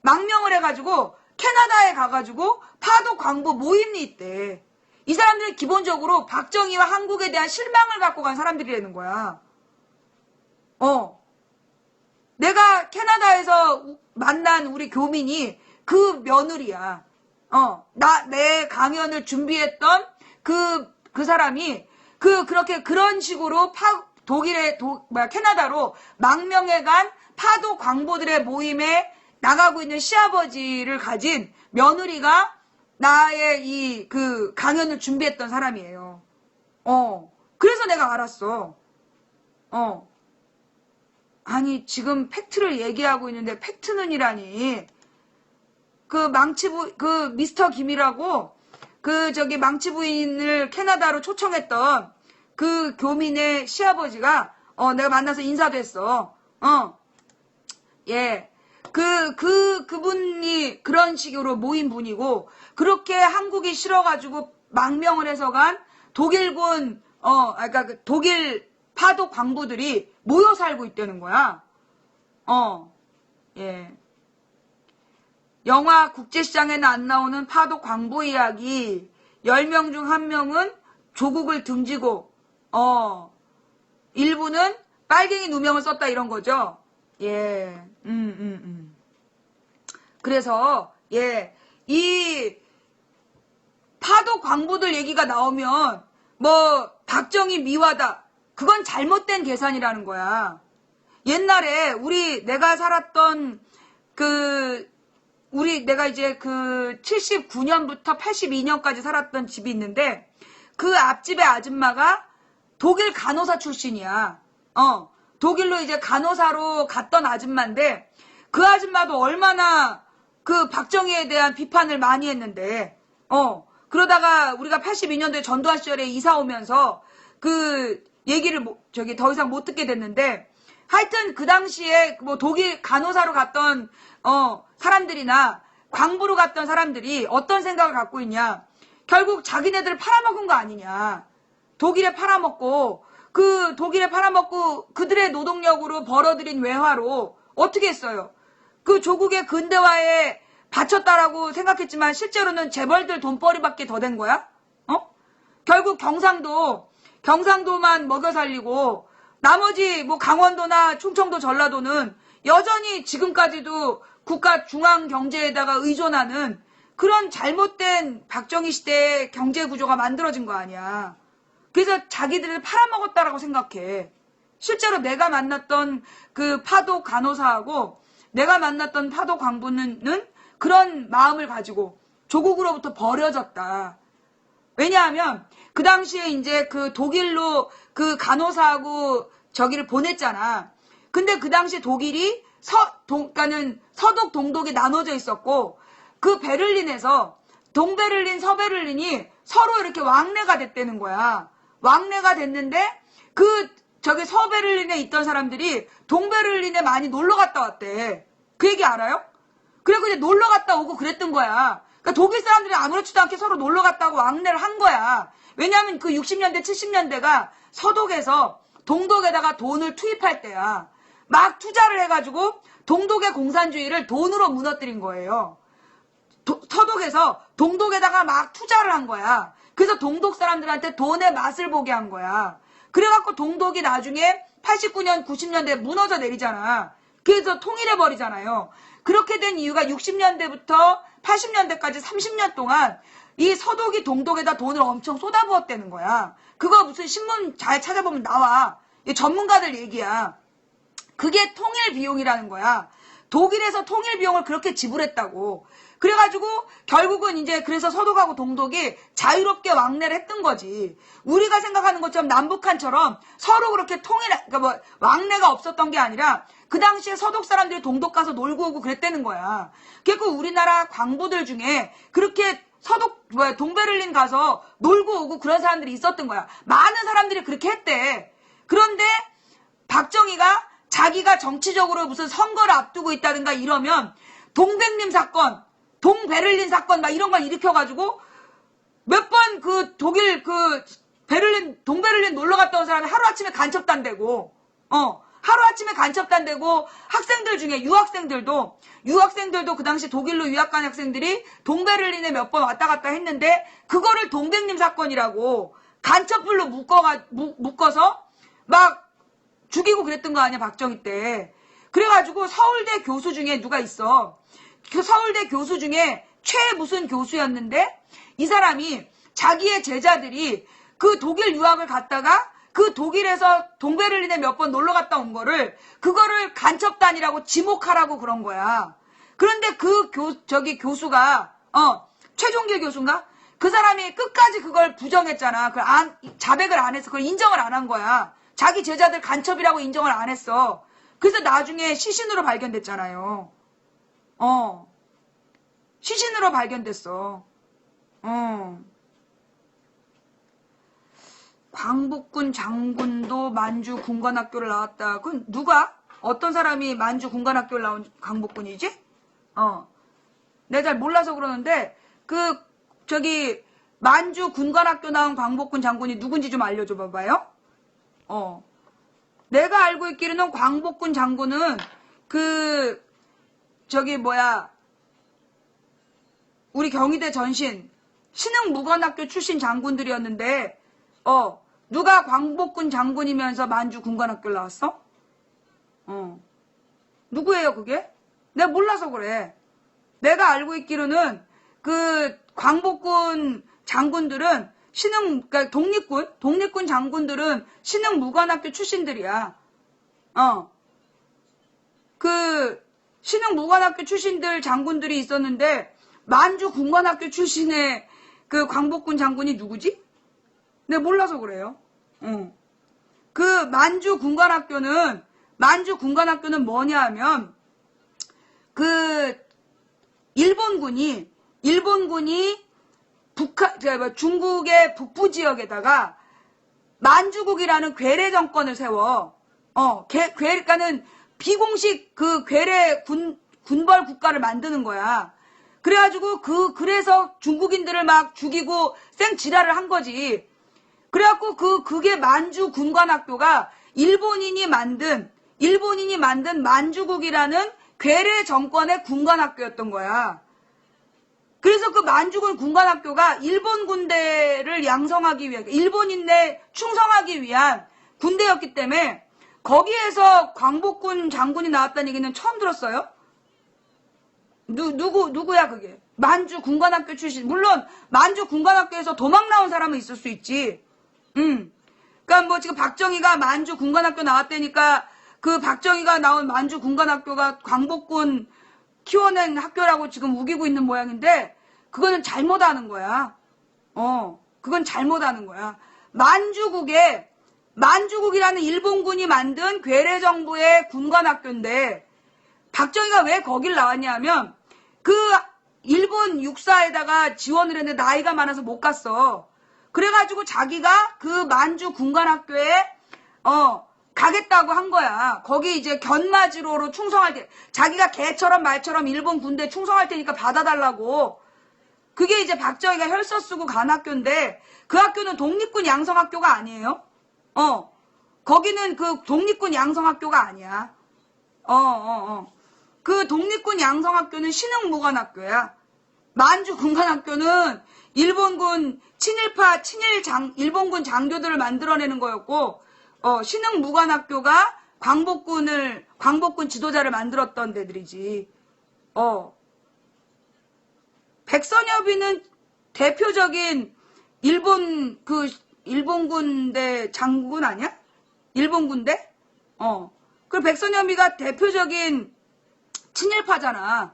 망명을 해가지고 캐나다에 가가지고 파독 광부 모임이 있대. 이 사람들은 기본적으로 박정희와 한국에 대한 실망을 갖고 간 사람들이라는 거야. 내가 캐나다에서 만난 우리 교민이 그 며느리야. 내 강연을 준비했던 그 사람이 그런 식으로 캐나다로 망명해 간 파독 광부들의 모임에 나가고 있는 시아버지를 가진 며느리가 나의 그 강연을 준비했던 사람이에요. 그래서 내가 알았어. 아니, 지금 팩트를 얘기하고 있는데 팩트는이라니. 그 미스터 김이라고 망치 부인을 캐나다로 초청했던 그 교민의 시아버지가 내가 만나서 인사도 했어. 예. 그분이 그런 식으로 모인 분이고, 그렇게 한국이 싫어가지고 망명을 해서 간 독일군, 그러니까 독일 파독 광부들이 모여 살고 있다는 거야. 예. 영화 국제시장에는 안 나오는 파독 광부 이야기, 10명 중 1명은 조국을 등지고, 일부는 빨갱이 누명을 썼다 이런 거죠. 예, 그래서, 예, 이 파독 광부들 얘기가 나오면, 뭐, 박정희 미화다. 그건 잘못된 계산이라는 거야. 옛날에, 내가 살았던, 내가 이제 79년부터 82년까지 살았던 집이 있는데, 그 앞집의 아줌마가 독일 간호사 출신이야. 독일로 이제 간호사로 갔던 아줌마인데, 그 아줌마도 얼마나 그 박정희에 대한 비판을 많이 했는데, 그러다가 우리가 82년도에 전두환 시절에 이사 오면서 그 얘기를 더 이상 못 듣게 됐는데, 하여튼 그 당시에 뭐 독일 간호사로 갔던 사람들이나 광부로 갔던 사람들이 어떤 생각을 갖고 있냐. 결국 자기네들을 팔아먹은 거 아니냐. 독일에 팔아먹고 그들의 노동력으로 벌어들인 외화로 어떻게 했어요? 그 조국의 근대화에 바쳤다라고 생각했지만 실제로는 재벌들 돈벌이밖에 더 된 거야? 결국 경상도만 먹여 살리고 나머지 뭐 강원도나 충청도 전라도는 여전히 지금까지도 국가 중앙 경제에다가 의존하는 그런 잘못된 박정희 시대의 경제 구조가 만들어진 거 아니야. 그래서 자기들을 팔아먹었다라고 생각해. 실제로 내가 만났던 그 파독 간호사하고 내가 만났던 파독 광부는 그런 마음을 가지고 조국으로부터 버려졌다. 왜냐하면 그 당시에 이제 그 독일로 그 간호사하고 저기를 보냈잖아. 근데 그 당시 독일이 그러니까는 서독 동독이 나눠져 있었고 그 베를린에서 동베를린 서베를린이 서로 이렇게 왕래가 됐다는 거야. 왕래가 됐는데 저기 서베를린에 있던 사람들이 동베를린에 많이 놀러 갔다 왔대. 그 얘기 알아요? 그래서 이제 놀러 갔다 오고 그랬던 거야. 그러니까 독일 사람들이 아무렇지도 않게 서로 놀러 갔다고 왕래를 한 거야. 왜냐하면 그 60년대 70년대가 서독에서 동독에다가 돈을 투입할 때야. 막 투자를 해가지고 동독의 공산주의를 돈으로 무너뜨린 거예요. 서독에서 동독에다가 막 투자를 한 거야. 그래서 동독 사람들한테 돈의 맛을 보게 한 거야. 그래갖고 동독이 나중에 89년 90년대에 무너져 내리잖아. 그래서 통일해버리잖아요. 그렇게 된 이유가 60년대부터 80년대까지 30년 동안 이 서독이 동독에다 돈을 엄청 쏟아부었다는 거야. 그거 무슨 신문 잘 찾아보면 나와. 이 전문가들 얘기야. 그게 통일 비용이라는 거야. 독일에서 통일 비용을 그렇게 지불했다고. 그래가지고 결국은 이제 그래서 서독하고 동독이 자유롭게 왕래를 했던 거지. 우리가 생각하는 것처럼 남북한처럼 서로 그렇게 그러니까 뭐 왕래가 없었던 게 아니라 그 당시에 서독 사람들이 동독 가서 놀고 오고 그랬다는 거야. 그리고 우리나라 광부들 중에 그렇게 동베를린 가서 놀고 오고 그런 사람들이 있었던 거야. 많은 사람들이 그렇게 했대. 그런데 박정희가 자기가 정치적으로 무슨 선거를 앞두고 있다든가 이러면 동백림 사건, 동베를린 사건 막 이런 걸 일으켜가지고 몇 번 그 독일 동베를린 놀러 갔다 온 사람이 하루아침에 간첩단되고 하루아침에 간첩단되고 학생들 중에 유학생들도 그 당시 독일로 유학 간 학생들이 동베를린에 몇 번 왔다 갔다 했는데 그거를 동백림 사건이라고 간첩불로 묶어서 막 죽이고 그랬던 거 아니야, 박정희 때. 그래가지고 서울대 교수 중에 누가 있어. 그 서울대 교수 중에 최 무슨 교수였는데 이 사람이 자기의 제자들이 그 독일 유학을 갔다가 그 독일에서 동베를린에 몇 번 놀러 갔다 온 거를 그거를 간첩단이라고 지목하라고 그런 거야. 그런데 그 교수가 최종길 교수인가? 그 사람이 끝까지 그걸 부정했잖아. 자백을 안 해서 그걸 인정을 안 한 거야. 자기 제자들 간첩이라고 인정을 안 했어. 그래서 나중에 시신으로 발견됐잖아요. 시신으로 발견됐어. 광복군 장군도 만주 군관학교를 나왔다. 그건 누가? 어떤 사람이 만주 군관학교를 나온 광복군이지? 내가 잘 몰라서 그러는데 만주 군관학교 나온 광복군 장군이 누군지 좀 알려줘 봐봐요. 내가 알고 있기로는 광복군 장군은 우리 경희대 전신 신흥무관학교 출신 장군들이었는데 누가 광복군 장군이면서 만주 군관학교를 나왔어? 누구예요 그게? 내가 몰라서 그래. 내가 알고 있기로는 광복군 장군들은 그러니까 독립군 장군들은 신흥무관학교 출신들이야. 신흥무관학교 출신들 장군들이 있었는데 만주 군관학교 출신의 그 광복군 장군이 누구지? 내가 몰라서 그래요. 그 만주 군관학교는 뭐냐 하면 일본군이 중국의 북부 지역에다가 만주국이라는 괴뢰 정권을 세워. 그러니까는 비공식 괴뢰 군벌 국가를 만드는 거야. 그래가지고 그래서 중국인들을 막 죽이고 생지랄을 한 거지. 그래갖고 그게 만주 군관학교가 일본인이 만든 만주국이라는 괴뢰 정권의 군관학교였던 거야. 그래서 그 만주군 군관학교가 일본 군대를 양성하기 위한, 일본인에 충성하기 위한 군대였기 때문에 거기에서 광복군 장군이 나왔다는 얘기는 처음 들었어요? 누구야 그게? 만주 군관학교 출신. 물론 만주 군관학교에서 도망 나온 사람은 있을 수 있지. 그러니까 뭐 지금 박정희가 만주 군관학교 나왔다니까 그 박정희가 나온 만주 군관학교가 광복군 키워낸 학교라고 지금 우기고 있는 모양인데 그거는 잘못하는 거야. 그건 잘못하는 거야. 만주국이라는 일본군이 만든 괴뢰정부의 군관학교인데 박정희가 왜 거길 나왔냐 하면 그 일본 육사에다가 지원을 했는데 나이가 많아서 못 갔어. 그래가지고 자기가 그 만주 군관학교에 가겠다고 한 거야. 거기 이제 견마지로로 충성할 때 자기가 개처럼 말처럼 일본 군대에 충성할 테니까 받아달라고. 그게 이제 박정희가 혈서 쓰고 간 학교인데 그 학교는 독립군 양성학교가 아니에요. 거기는 그 독립군 양성학교가 아니야. 그 독립군 양성학교는 신흥무관학교야. 만주 군관학교는 일본군 일본군 장교들을 만들어내는 거였고, 신흥무관학교가 광복군 지도자를 만들었던 데들이지. 백선엽이는 대표적인 일본군대 장군 아니야? 일본군대? 그리고 백선엽이가 대표적인 친일파잖아.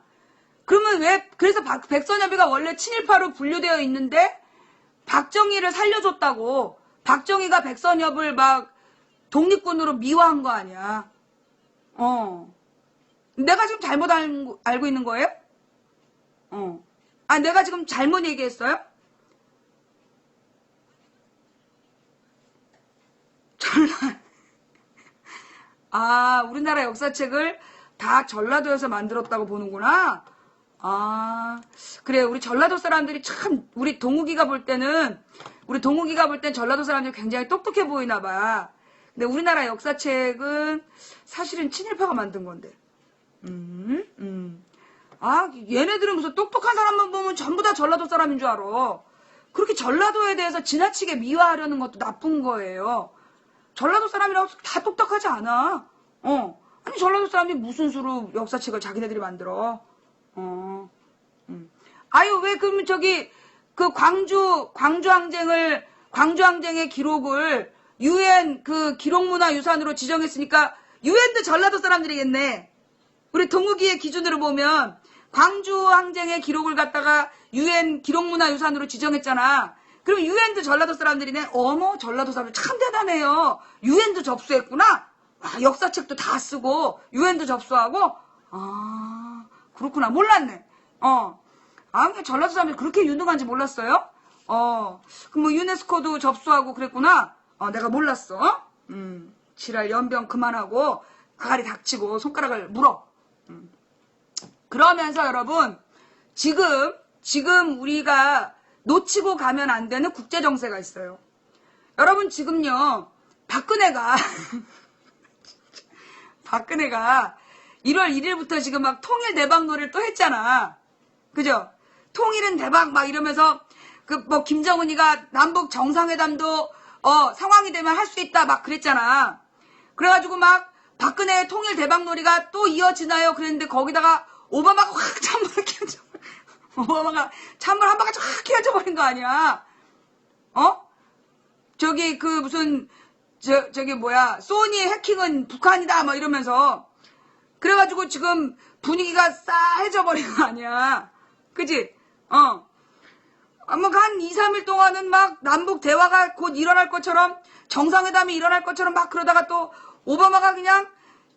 그러면 그래서 백선엽이가 원래 친일파로 분류되어 있는데 박정희를 살려줬다고 박정희가 백선엽을 막 독립군으로 미화한 거 아니야. 내가 지금 잘못 알고 있는 거예요? 내가 지금 잘못 얘기했어요? 우리나라 역사책을 다 전라도에서 만들었다고 보는구나. 그래. 우리 전라도 사람들이 참, 우리 동욱이가 볼 땐 전라도 사람들이 굉장히 똑똑해 보이나 봐. 근데 우리나라 역사책은 사실은 친일파가 만든 건데. 얘네들은 무슨 똑똑한 사람만 보면 전부 다 전라도 사람인 줄 알아. 그렇게 전라도에 대해서 지나치게 미화하려는 것도 나쁜 거예요. 전라도 사람이라고 다 똑똑하지 않아. 아니, 전라도 사람이 무슨 수로 역사책을 자기네들이 만들어. 왜 그러면 그 광주항쟁의 기록을 UN 그 기록문화유산으로 지정했으니까 UN도 전라도 사람들이겠네. 우리 동욱이의 기준으로 보면 광주항쟁의 기록을 갖다가 UN 기록문화유산으로 지정했잖아. 그럼 UN도 전라도 사람들이네. 어머, 전라도 사람들 참 대단해요. UN도 접수했구나. 역사책도 다 쓰고 UN도 접수하고. 그렇구나. 몰랐네. 전라도 사람들이 그렇게 유능한지 몰랐어요? 그럼 뭐 유네스코도 접수하고 그랬구나. 내가 몰랐어. 지랄 연병 그만하고 가리 닥치고 손가락을 물어. 그러면서 여러분 지금 우리가 놓치고 가면 안 되는 국제정세가 있어요. 여러분 지금요 박근혜가 1월 1일부터 지금 막 통일 대박 노래를 또 했잖아. 그죠? 통일은 대박 막 이러면서 김정은이가 남북 정상회담도 상황이 되면 할 수 있다 막 그랬잖아. 그래가지고 막 박근혜의 통일 대박 놀이가 또 이어지나요? 그랬는데 거기다가 오바마가 확 찬물을 끼얹어. 오바마가 찬물 한 바가지 확 끼얹어 버린 거 아니야? 소니 해킹은 북한이다 막 이러면서 그래가지고 지금 분위기가 싸해져 버린 거 아니야. 그지? 한 2, 3일 동안은 막 남북 대화가 곧 일어날 것처럼 정상회담이 일어날 것처럼 막 그러다가 또 오바마가 그냥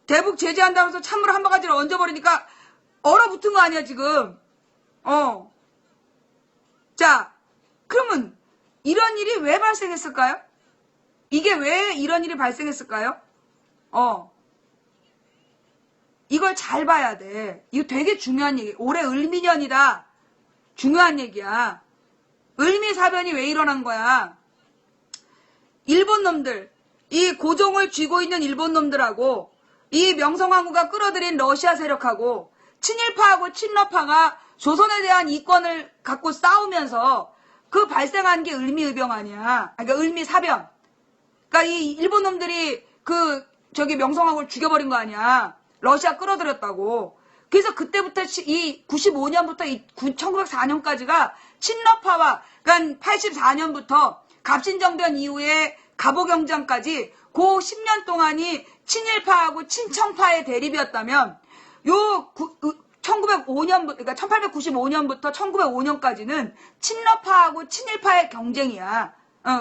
대북 제재한다면서 찬물 한 바가지를 얹어버리니까 얼어붙은 거 아니야 지금. 자, 그러면 이런 일이 왜 발생했을까요? 이게 왜 이런 일이 발생했을까요? 이걸 잘 봐야 돼. 이거 되게 중요한 얘기. 올해 을미년이다. 중요한 얘기야. 을미사변이 왜 일어난 거야? 일본 놈들, 이 고종을 쥐고 있는 일본 놈들하고 이 명성황후가 끌어들인 러시아 세력하고 친일파하고 친러파가 조선에 대한 이권을 갖고 싸우면서 그 발생한 게 을미의병 아니야. 그러니까 을미사변. 그러니까 이 일본 놈들이 저기 명성황후를 죽여버린 거 아니야. 러시아 끌어들였다고. 그래서 그때부터 이 95년부터 1904년까지가 친러파와, 그러니까 84년부터 갑신정변 이후에 갑오경장까지 그 10년 동안이 친일파하고 친청파의 대립이었다면, 1905년부터, 그러니까 1895년부터 1905년까지는 친러파하고 친일파의 경쟁이야.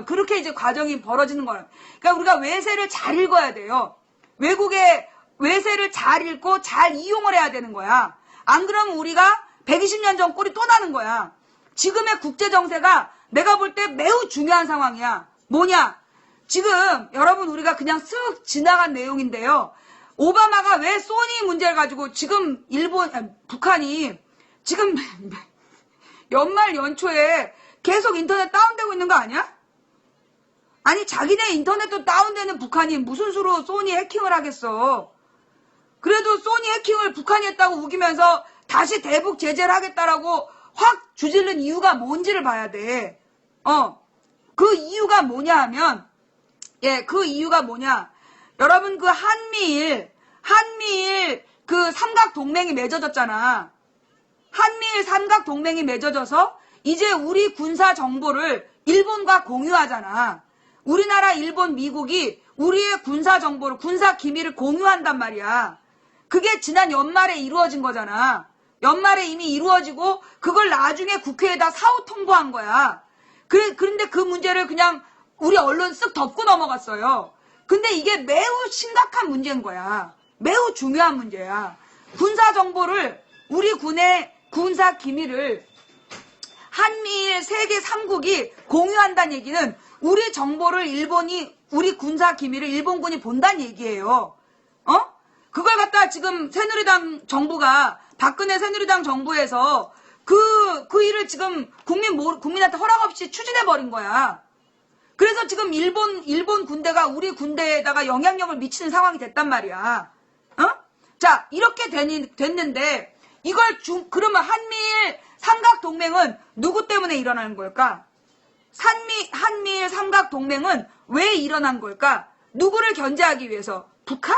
그렇게 이제 과정이 벌어지는 거야. 그러니까 우리가 외세를 잘 읽어야 돼요. 외국의 외세를 잘 읽고 잘 이용을 해야 되는 거야. 안 그러면 우리가 120년 전 꼴이 또 나는 거야. 지금의 국제정세가 내가 볼 때 매우 중요한 상황이야. 뭐냐? 지금 여러분 우리가 그냥 쓱 지나간 내용인데요. 오바마가 왜 소니 문제를 가지고 지금 북한이 지금 연말 연초에 계속 인터넷 다운되고 있는 거 아니야? 아니 자기네 인터넷도 다운되는 북한이 무슨 수로 소니 해킹을 하겠어. 그래도 소니 해킹을 북한이 했다고 우기면서 다시 대북 제재를 하겠다라고 확 주질른 이유가 뭔지를 봐야 돼. 그 이유가 뭐냐 하면, 그 이유가 뭐냐. 여러분 그 한미일 그 삼각동맹이 맺어졌잖아. 한미일 삼각동맹이 맺어져서 이제 우리 군사 정보를 일본과 공유하잖아. 우리나라, 일본, 미국이 우리의 군사 정보를, 군사 기밀을 공유한단 말이야. 그게 지난 연말에 이루어진 거잖아. 연말에 이미 이루어지고 그걸 나중에 국회에다 사후 통보한 거야. 그런데 그 문제를 그냥 우리 언론 쓱 덮고 넘어갔어요. 근데 이게 매우 심각한 문제인 거야. 매우 중요한 문제야. 군사 정보를, 우리 군의 군사 기밀을 한미일 세계 3국이 공유한다는 얘기는 우리 정보를 우리 군사 기밀을 일본군이 본다는 얘기예요. 그걸 갖다 지금 새누리당 정부가, 박근혜 새누리당 정부에서 그 일을 지금 국민한테 허락 없이 추진해버린 거야. 그래서 지금 일본 군대가 우리 군대에다가 영향력을 미치는 상황이 됐단 말이야. 자, 이렇게 됐는데, 그러면 한미일 삼각동맹은 누구 때문에 일어나는 걸까? 한미일 삼각동맹은 왜 일어난 걸까? 누구를 견제하기 위해서? 북한?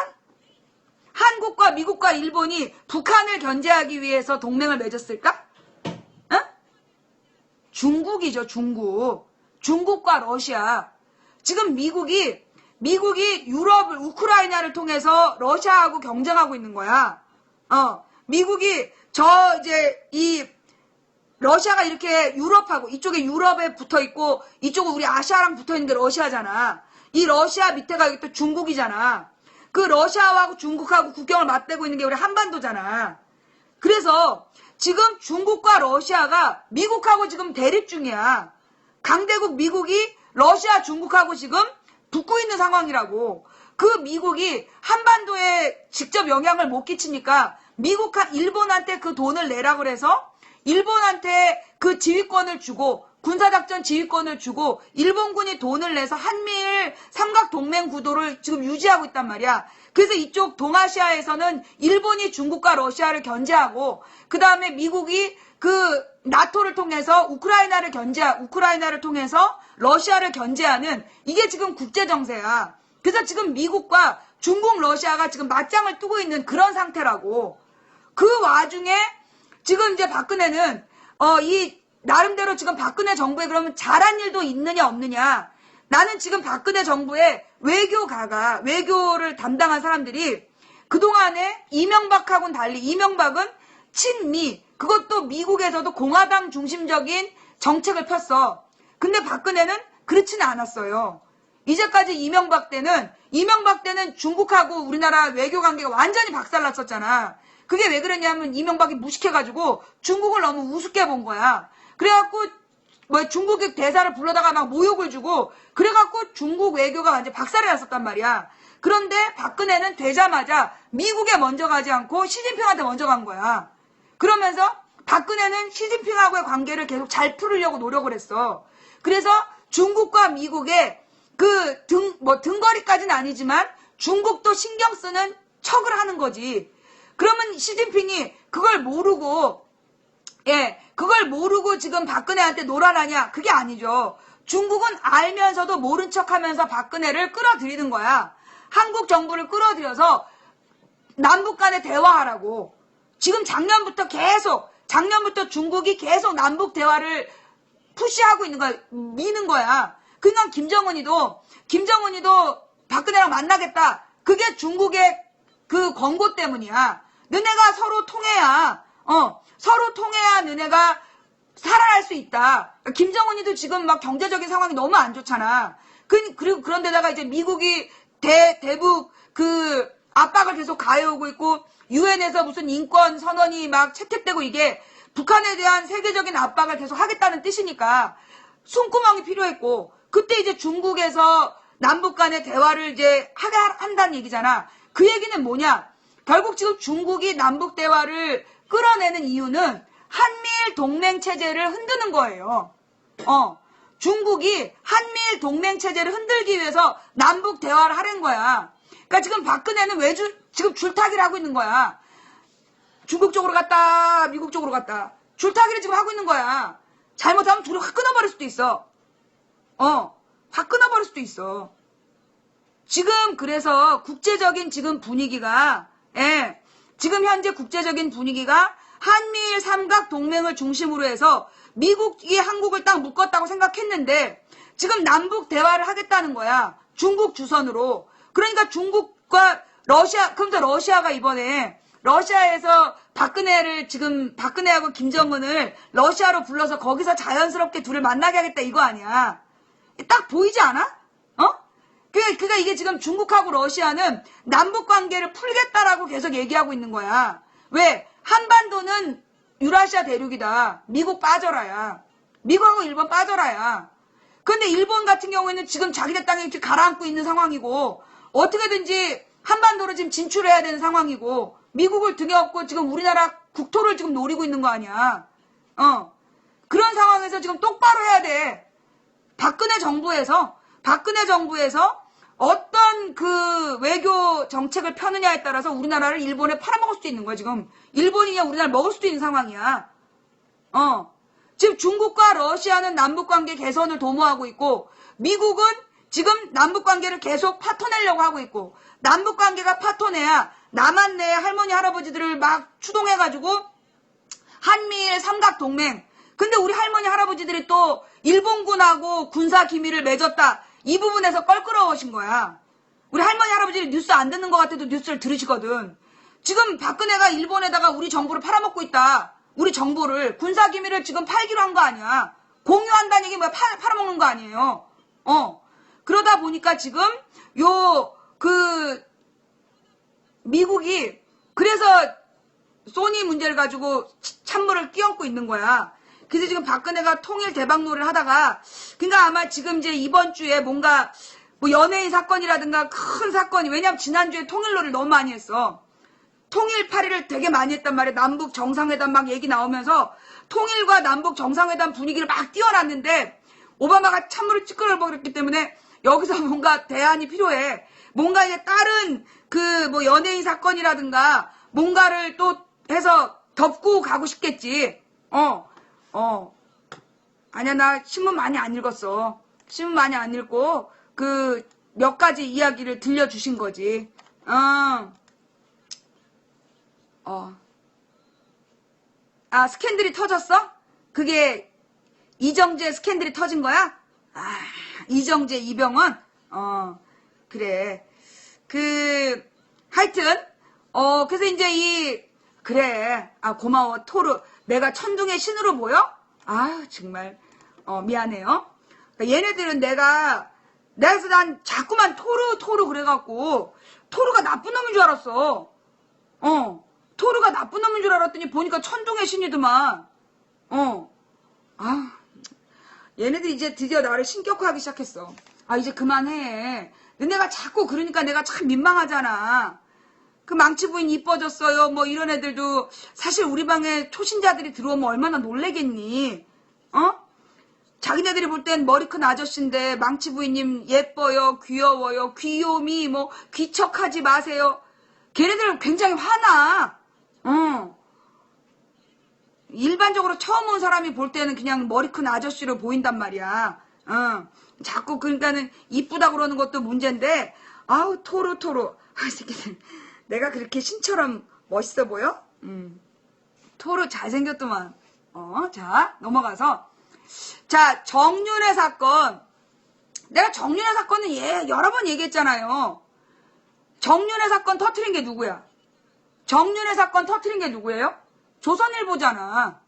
한국과 미국과 일본이 북한을 견제하기 위해서 동맹을 맺었을까? 중국이죠, 중국. 중국과 러시아. 지금 미국이 유럽을, 우크라이나를 통해서 러시아하고 경쟁하고 있는 거야. 미국이 러시아가 이렇게 유럽하고, 이쪽에 유럽에 붙어 있고, 이쪽은 우리 아시아랑 붙어 있는 게 러시아잖아. 이 러시아 밑에가 여기 또 중국이잖아. 그 러시아하고 중국하고 국경을 맞대고 있는 게 우리 한반도잖아. 그래서 지금 중국과 러시아가 미국하고 지금 대립 중이야. 강대국 미국이 러시아, 중국하고 지금 붙고 있는 상황이라고. 그 미국이 한반도에 직접 영향을 못 끼치니까 일본한테 그 돈을 내라고 해서 일본한테 그 지휘권을 주고, 군사작전 지휘권을 주고 일본군이 돈을 내서 한미일 삼각동맹 구도를 지금 유지하고 있단 말이야. 그래서 이쪽 동아시아에서는 일본이 중국과 러시아를 견제하고, 그 다음에 미국이 그 나토를 통해서 우크라이나를 통해서 러시아를 견제하는, 이게 지금 국제정세야. 그래서 지금 미국과 중국, 러시아가 지금 맞짱을 뜨고 있는 그런 상태라고. 그 와중에 지금 이제 박근혜는 나름대로 지금 박근혜 정부에 그러면 잘한 일도 있느냐 없느냐. 나는 지금 박근혜 정부의 외교를 담당한 사람들이 그동안에 이명박하고는 달리, 이명박은 친미, 그것도 미국에서도 공화당 중심적인 정책을 폈어. 근데 박근혜는 그렇지는 않았어요. 이제까지 이명박 때는 중국하고 우리나라 외교 관계가 완전히 박살났었잖아. 그게 왜 그러냐면 이명박이 무식해가지고 중국을 너무 우습게 본 거야. 그래갖고 중국 대사를 불러다가 막 모욕을 주고, 그래갖고 중국 외교가 완전 박살이 났었단 말이야. 그런데 박근혜는 되자마자 미국에 먼저 가지 않고 시진핑한테 먼저 간 거야. 그러면서 박근혜는 시진핑하고의 관계를 계속 잘 풀으려고 노력을 했어. 그래서 중국과 미국의 등거리까지는 아니지만 중국도 신경 쓰는 척을 하는 거지. 그러면 시진핑이 그걸 모르고 예, 그걸 모르고 지금 박근혜한테 놀아나냐? 그게 아니죠. 중국은 알면서도 모른 척하면서 박근혜를 끌어들이는 거야. 한국 정부를 끌어들여서 남북 간에 대화하라고. 지금 작년부터 중국이 계속 남북 대화를 푸시하고 있는 거야. 미는 거야. 그러니까 김정은이도 박근혜랑 만나겠다. 그게 중국의 그 권고 때문이야. 너네가 서로 통해야, 서로 통해야 너네가 살아날 수 있다. 김정은이도 지금 막 경제적인 상황이 너무 안 좋잖아. 그리고 그런데다가 이제 미국이 대북 그 압박을 계속 가해오고 있고, 유엔에서 무슨 인권 선언이 막 채택되고, 이게 북한에 대한 세계적인 압박을 계속 하겠다는 뜻이니까 숨구멍이 필요했고, 그때 이제 중국에서 남북 간의 대화를 이제 하게 한다는 얘기잖아. 그 얘기는 뭐냐? 결국 지금 중국이 남북 대화를 끌어내는 이유는 한미일 동맹 체제를 흔드는 거예요. 중국이 한미일 동맹 체제를 흔들기 위해서 남북 대화를 하는 거야. 그러니까 지금 박근혜는 지금 줄타기를 하고 있는 거야. 중국 쪽으로 갔다, 미국 쪽으로 갔다. 줄타기를 지금 하고 있는 거야. 잘못하면 둘이 확 끊어버릴 수도 있어. 확 끊어버릴 수도 있어. 지금 그래서 국제적인 지금 분위기가, 지금 현재 국제적인 분위기가 한미일 삼각 동맹을 중심으로 해서 미국이 한국을 딱 묶었다고 생각했는데 지금 남북 대화를 하겠다는 거야. 중국 주선으로. 그러니까 중국과 러시아, 그러면서 러시아가 이번에 러시아에서 박근혜하고 김정은을 러시아로 불러서 거기서 자연스럽게 둘을 만나게 하겠다 이거 아니야. 딱 보이지 않아? 그러니까 이게 지금 중국하고 러시아는 남북 관계를 풀겠다라고 계속 얘기하고 있는 거야. 왜? 한반도는 유라시아 대륙이다. 미국 빠져라야. 미국하고 일본 빠져라야. 근데 일본 같은 경우에는 지금 자기네 땅에 이렇게 가라앉고 있는 상황이고, 어떻게든지 한반도로 지금 진출해야 되는 상황이고, 미국을 등에 업고 지금 우리나라 국토를 지금 노리고 있는 거 아니야. 그런 상황에서 지금 똑바로 해야 돼. 박근혜 정부에서 어떤 그 외교 정책을 펴느냐에 따라서 우리나라를 일본에 팔아먹을 수도 있는 거야, 지금. 일본이냐 우리나라를 먹을 수도 있는 상황이야. 지금 중국과 러시아는 남북관계 개선을 도모하고 있고, 미국은 지금 남북관계를 계속 파토내려고 하고 있고, 남북관계가 파토내야 남한 내 할머니, 할아버지들을 막 추동해가지고 한미일 삼각동맹. 근데 우리 할머니, 할아버지들이 또 일본군하고 군사 기밀을 맺었다. 이 부분에서 껄끄러우신 거야. 우리 할머니, 할아버지들이 뉴스 안 듣는 것 같아도 뉴스를 들으시거든. 지금 박근혜가 일본에다가 우리 정부를 팔아먹고 있다. 우리 정보를, 군사 기밀을 지금 팔기로 한 거 아니야. 공유한다는 얘기 뭐야? 팔아먹는 거 아니에요. 그러다 보니까 지금 미국이 그래서 소니 문제를 가지고 찬물을 끼얹고 있는 거야. 그래서 지금 박근혜가 통일 대박놀이를 하다가, 그러니까 아마 지금 이제 이번 주에 뭔가 뭐 연예인 사건이라든가 큰 사건이, 왜냐면 지난주에 통일놀이를 너무 많이 했어. 통일 파리를 되게 많이 했단 말이야. 남북 정상회담 막 얘기 나오면서 통일과 남북 정상회담 분위기를 막 띄워놨는데 오바마가 찬물을 찌끄러 버렸기 때문에 여기서 뭔가 대안이 필요해. 뭔가 이제 다른 그 뭐 연예인 사건이라든가 뭔가를 또 해서 덮고 가고 싶겠지. 아니야, 나 신문 많이 안 읽었어. 신문 많이 안 읽고 그 몇 가지 이야기를 들려주신 거지. 스캔들이 터졌어? 그게 이정재 스캔들이 터진 거야? 이정재, 이병헌? 그래. 하여튼, 그래서 이제 그래. 고마워. 토르. 내가 천둥의 신으로 보여? 아유, 정말. 미안해요. 그러니까 얘네들은 그래서 난 자꾸만 토르 그래갖고, 토르가 나쁜 놈인 줄 알았어. 토르가 나쁜 놈인 줄 알았더니 보니까 천둥의 신이더만. 얘네들 이제 드디어 나를 신격화하기 시작했어. 이제 그만해. 너네가 자꾸 그러니까 내가 참 민망하잖아. 그 망치 부인 이뻐졌어요. 뭐 이런 애들도 사실 우리 방에 초신자들이 들어오면 얼마나 놀래겠니? 자기네들이 볼 땐 머리 큰 아저씨인데 망치 부인님 예뻐요, 귀여워요, 귀요미, 뭐 귀척하지 마세요. 걔네들 굉장히 화나. 일반적으로 처음 온 사람이 볼 때는 그냥 머리 큰 아저씨로 보인단 말이야. 자꾸 그러니까는 이쁘다 그러는 것도 문제인데, 아우 토로. 이 새끼들 내가 그렇게 신처럼 멋있어 보여? 토로 잘생겼더만. 자 넘어가서, 자 정윤회 사건. 내가 정윤회 사건은 여러 번 얘기했잖아요. 정윤회 사건 터트린 게 누구야? 정윤회 사건 터트린 게 누구예요? 조선일보잖아.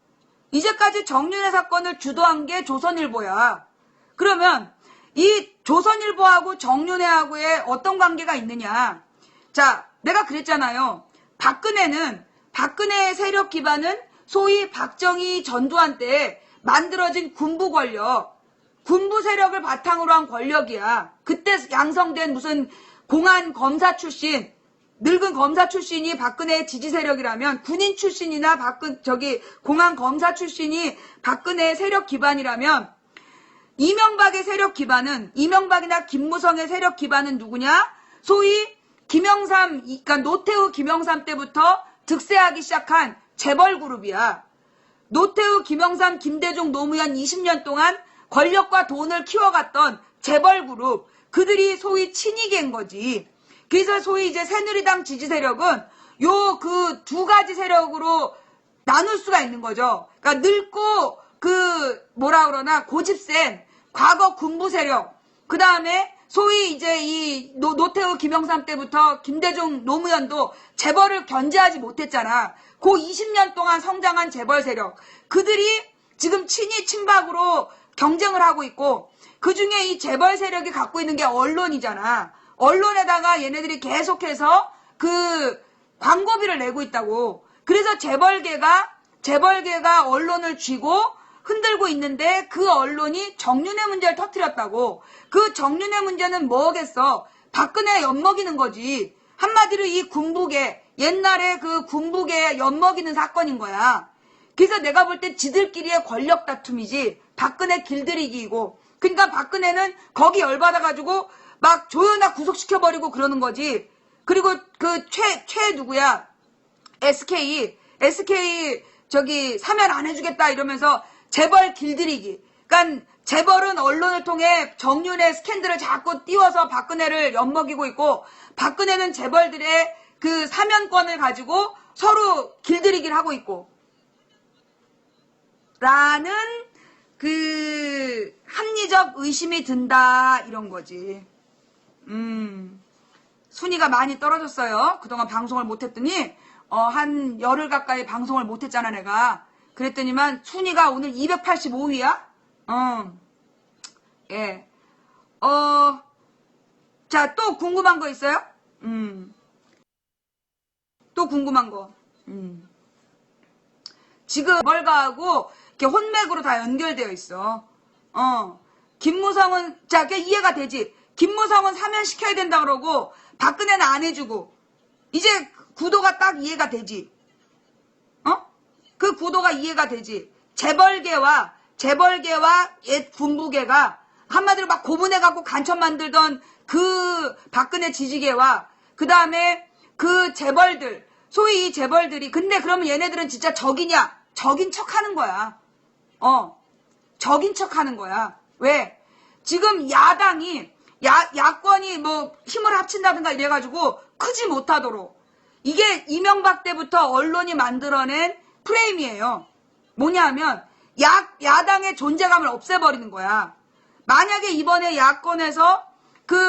이제까지 정윤회 사건을 주도한 게 조선일보야. 그러면 이 조선일보하고 정윤회하고의 어떤 관계가 있느냐? 자, 내가 그랬잖아요. 박근혜의 세력 기반은 소위 박정희 전두환 때 만들어진 군부 권력, 군부 세력을 바탕으로 한 권력이야. 그때 양성된 무슨 공안 검사 출신, 늙은 검사 출신이 박근혜의 지지 세력이라면, 군인 출신이나 공안 검사 출신이 박근혜의 세력 기반이라면, 이명박의 세력 기반은, 이명박이나 김무성의 세력 기반은 누구냐? 소위 김영삼, 그러니까 노태우 김영삼 때부터 득세하기 시작한 재벌그룹이야. 노태우 김영삼 김대중 노무현 20년 동안 권력과 돈을 키워갔던 재벌그룹, 그들이 소위 친이계인 거지. 그래서 소위 이제 새누리당 지지 세력은 요 그 두 가지 세력으로 나눌 수가 있는 거죠. 그러니까 늙고 고집센 과거 군부 세력, 그 다음에 소위 이제 이 노태우 김영삼 때부터 김대중 노무현도 재벌을 견제하지 못했잖아. 그 20년 동안 성장한 재벌 세력, 그들이 지금 친이 친박으로 경쟁을 하고 있고, 그 중에 이 재벌 세력이 갖고 있는 게 언론이잖아. 언론에다가 얘네들이 계속해서 그 광고비를 내고 있다고. 그래서 재벌계가 언론을 쥐고 흔들고 있는데, 그 언론이 정윤회 문제를 터뜨렸다고. 그 정윤회 문제는 뭐겠어? 박근혜 엿먹이는 거지. 한마디로 이 군부계, 옛날에 그 군부계 엿먹이는 사건인 거야. 그래서 내가 볼 때 지들끼리의 권력 다툼이지 박근혜 길들이기이고, 그러니까 박근혜는 거기 열받아가지고 막 조연아 구속시켜버리고 그러는 거지. 그리고 그 누구야? SK 사면 안 해주겠다 이러면서 재벌 길들이기. 그러니까 재벌은 언론을 통해 정윤회 스캔들을 자꾸 띄워서 박근혜를 엿먹이고 있고, 박근혜는 재벌들의 그 사면권을 가지고 서로 길들이기를 하고 있고, 라는 그 합리적 의심이 든다 이런 거지. 순위가 많이 떨어졌어요. 그동안 방송을 못했더니 한 열흘 가까이 방송을 못했잖아 내가. 그랬더니만 순위가 오늘 285위야. 예. 자, 또 궁금한 거 있어요? 또 궁금한 거. 지금 벌가하고 이렇게 혼맥으로 다 연결되어 있어. 김무성은, 자, 그게 이해가 되지. 김무성은 사면시켜야 된다 그러고 박근혜는 안 해주고, 이제 구도가 딱 이해가 되지. 그 구도가 이해가 되지. 재벌계와 옛 군부계가 한마디로 막 고문해갖고 간첩 만들던 그 박근혜 지지계와, 그 다음에 그 재벌들, 소위 이 재벌들이, 근데 그러면 얘네들은 진짜 적이냐? 적인 척 하는 거야. 적인 척 하는 거야. 왜? 지금 야권이 뭐 힘을 합친다든가 이래가지고 크지 못하도록. 이게 이명박 때부터 언론이 만들어낸 프레임이에요. 뭐냐 하면 야당의 존재감을 없애버리는 거야. 만약에 이번에 야권에서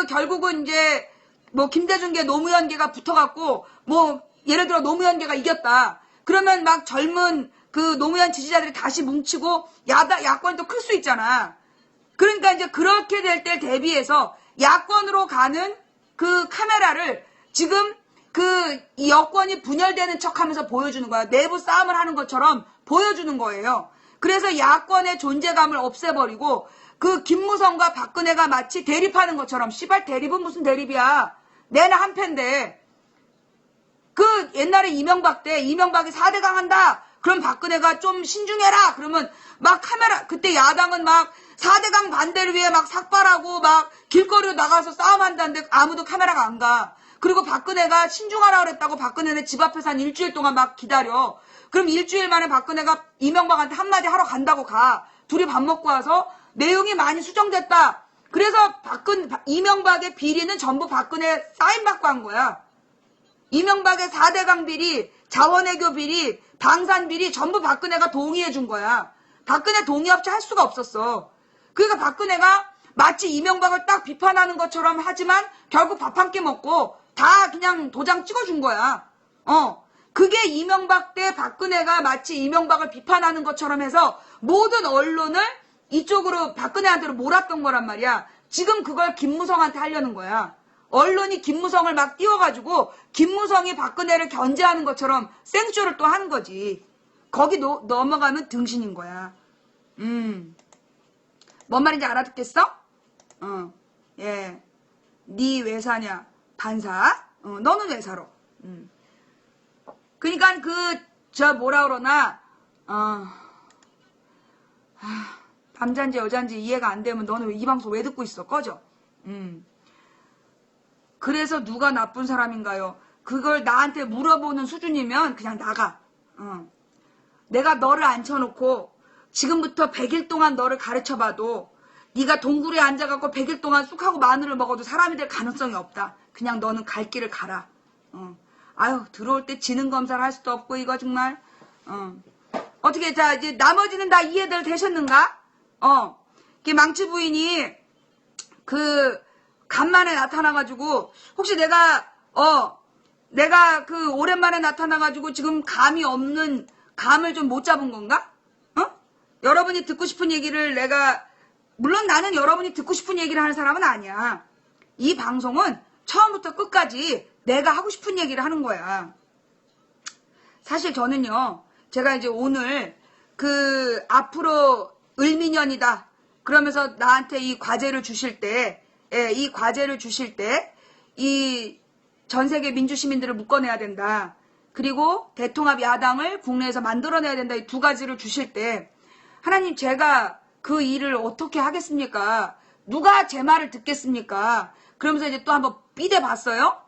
결국은 이제 뭐 김대중계 노무현계가 붙어갖고 뭐 예를 들어 노무현계가 이겼다. 그러면 막 젊은 그 노무현 지지자들이 다시 뭉치고 야권이 또 클 수 있잖아. 그러니까 이제 그렇게 될 때 대비해서 야권으로 가는 그 카메라를 지금 이 여권이 분열되는 척 하면서 보여주는 거야. 내부 싸움을 하는 것처럼 보여주는 거예요. 그래서 야권의 존재감을 없애버리고 그 김무성과 박근혜가 마치 대립하는 것처럼, 씨발 대립은 무슨 대립이야. 내나 한 패인데. 그 옛날에 이명박이 4대강 한다. 그럼 박근혜가 좀 신중해라. 그러면 막 카메라, 그때 야당은 막 4대강 반대를 위해 막 삭발하고 막 길거리로 나가서 싸움한다는데 아무도 카메라가 안 가. 그리고 박근혜가 신중하라 그랬다고 박근혜는 집 앞에서 한 일주일 동안 막 기다려. 그럼 일주일 만에 박근혜가 이명박한테 한마디 하러 간다고 가. 둘이 밥 먹고 와서 내용이 많이 수정됐다. 그래서 이명박의 비리는 전부 박근혜 사인 받고 한 거야. 이명박의 4대강 비리, 자원외교 비리, 방산 비리 전부 박근혜가 동의해 준 거야. 박근혜 동의 없이 할 수가 없었어. 그러니까 박근혜가 마치 이명박을 딱 비판하는 것처럼 하지만 결국 밥 한 끼 먹고 다 그냥 도장 찍어준 거야. 그게 이명박 때 박근혜가 마치 이명박을 비판하는 것처럼 해서 모든 언론을 이쪽으로 박근혜한테로 몰았던 거란 말이야. 지금 그걸 김무성한테 하려는 거야. 언론이 김무성을 막 띄워가지고 김무성이 박근혜를 견제하는 것처럼 생쇼를 또 하는 거지. 거기 넘어가면 등신인 거야. 뭔 말인지 알아듣겠어? 예. 니 왜 사냐? 반사? 너는 왜 살아? 그니까 뭐라 그러나, 남잔지 여잔지 이해가 안 되면 너는 이 방송 왜 듣고 있어? 꺼져. 그래서 누가 나쁜 사람인가요? 그걸 나한테 물어보는 수준이면 그냥 나가. 내가 너를 앉혀놓고 지금부터 100일 동안 너를 가르쳐봐도 네가 동굴에 앉아갖고 100일 동안 쑥하고 마늘을 먹어도 사람이 될 가능성이 없다. 그냥 너는 갈 길을 가라. 아유, 들어올 때 지능 검사를 할 수도 없고 이거 정말. 어떻게 자 이제 나머지는 다 이해들 되셨는가? 망치 부인이 간만에 나타나가지고 혹시 내가 오랜만에 나타나가지고 지금 감이 없는 감을 좀 못 잡은 건가? 여러분이 듣고 싶은 얘기를 물론 나는 여러분이 듣고 싶은 얘기를 하는 사람은 아니야. 이 방송은 처음부터 끝까지 내가 하고 싶은 얘기를 하는 거야. 사실 저는요, 제가 이제 오늘 앞으로 을미년이다. 그러면서 나한테 이 과제를 주실 때, 이 전 세계 민주시민들을 묶어내야 된다. 그리고 대통합 야당을 국내에서 만들어내야 된다. 이 두 가지를 주실 때, 하나님 제가 그 일을 어떻게 하겠습니까? 누가 제 말을 듣겠습니까? 그러면서 이제 또 한번 삐대봤어요.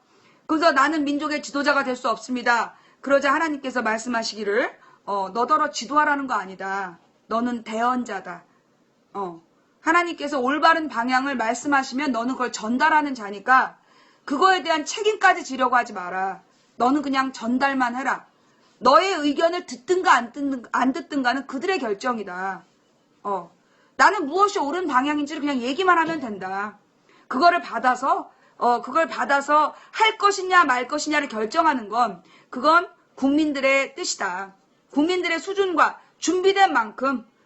그래서 나는 민족의 지도자가 될 수 없습니다. 그러자 하나님께서 말씀하시기를 너더러 지도하라는 거 아니다. 너는 대언자다. 하나님께서 올바른 방향을 말씀하시면 너는 그걸 전달하는 자니까 그거에 대한 책임까지 지려고 하지 마라. 너는 그냥 전달만 해라. 너의 의견을 듣든가 안 듣든가는 그들의 결정이다. 나는 무엇이 옳은 방향인지를 그냥 얘기만 하면 된다. 그걸 받아서 할 것이냐 말 것이냐를 결정하는 건 그건 국민들의 뜻이다. 국민들의 수준과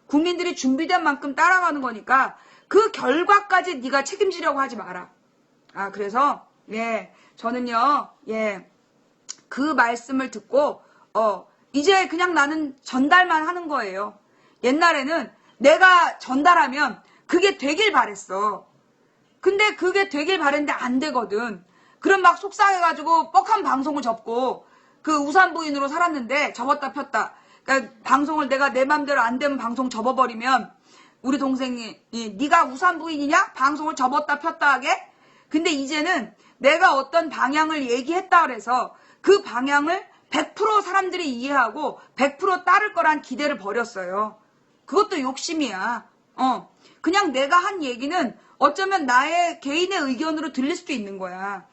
국민들이 준비된 만큼 따라가는 거니까 그 결과까지 네가 책임지려고 하지 마라. 그래서 저는요 그 말씀을 듣고 이제 그냥 나는 전달만 하는 거예요. 옛날에는 내가 전달하면 그게 되길 바랬어. 근데 그게 되길 바랬는데 안 되거든. 그럼 막 속상해가지고 뻑한 방송을 접고 그 우산부인으로 살았는데 접었다 폈다. 그러니까 방송을 내가 내 맘대로 안 되면 방송 접어버리면 우리 동생이 네가 우산부인이냐? 방송을 접었다 폈다 하게? 근데 이제는 내가 어떤 방향을 얘기했다 그래서 그 방향을 100% 사람들이 이해하고 100% 따를 거란 기대를 버렸어요. 그것도 욕심이야. 그냥 내가 한 얘기는 어쩌면 나의 개인의 의견으로 들릴 수도 있는 거야.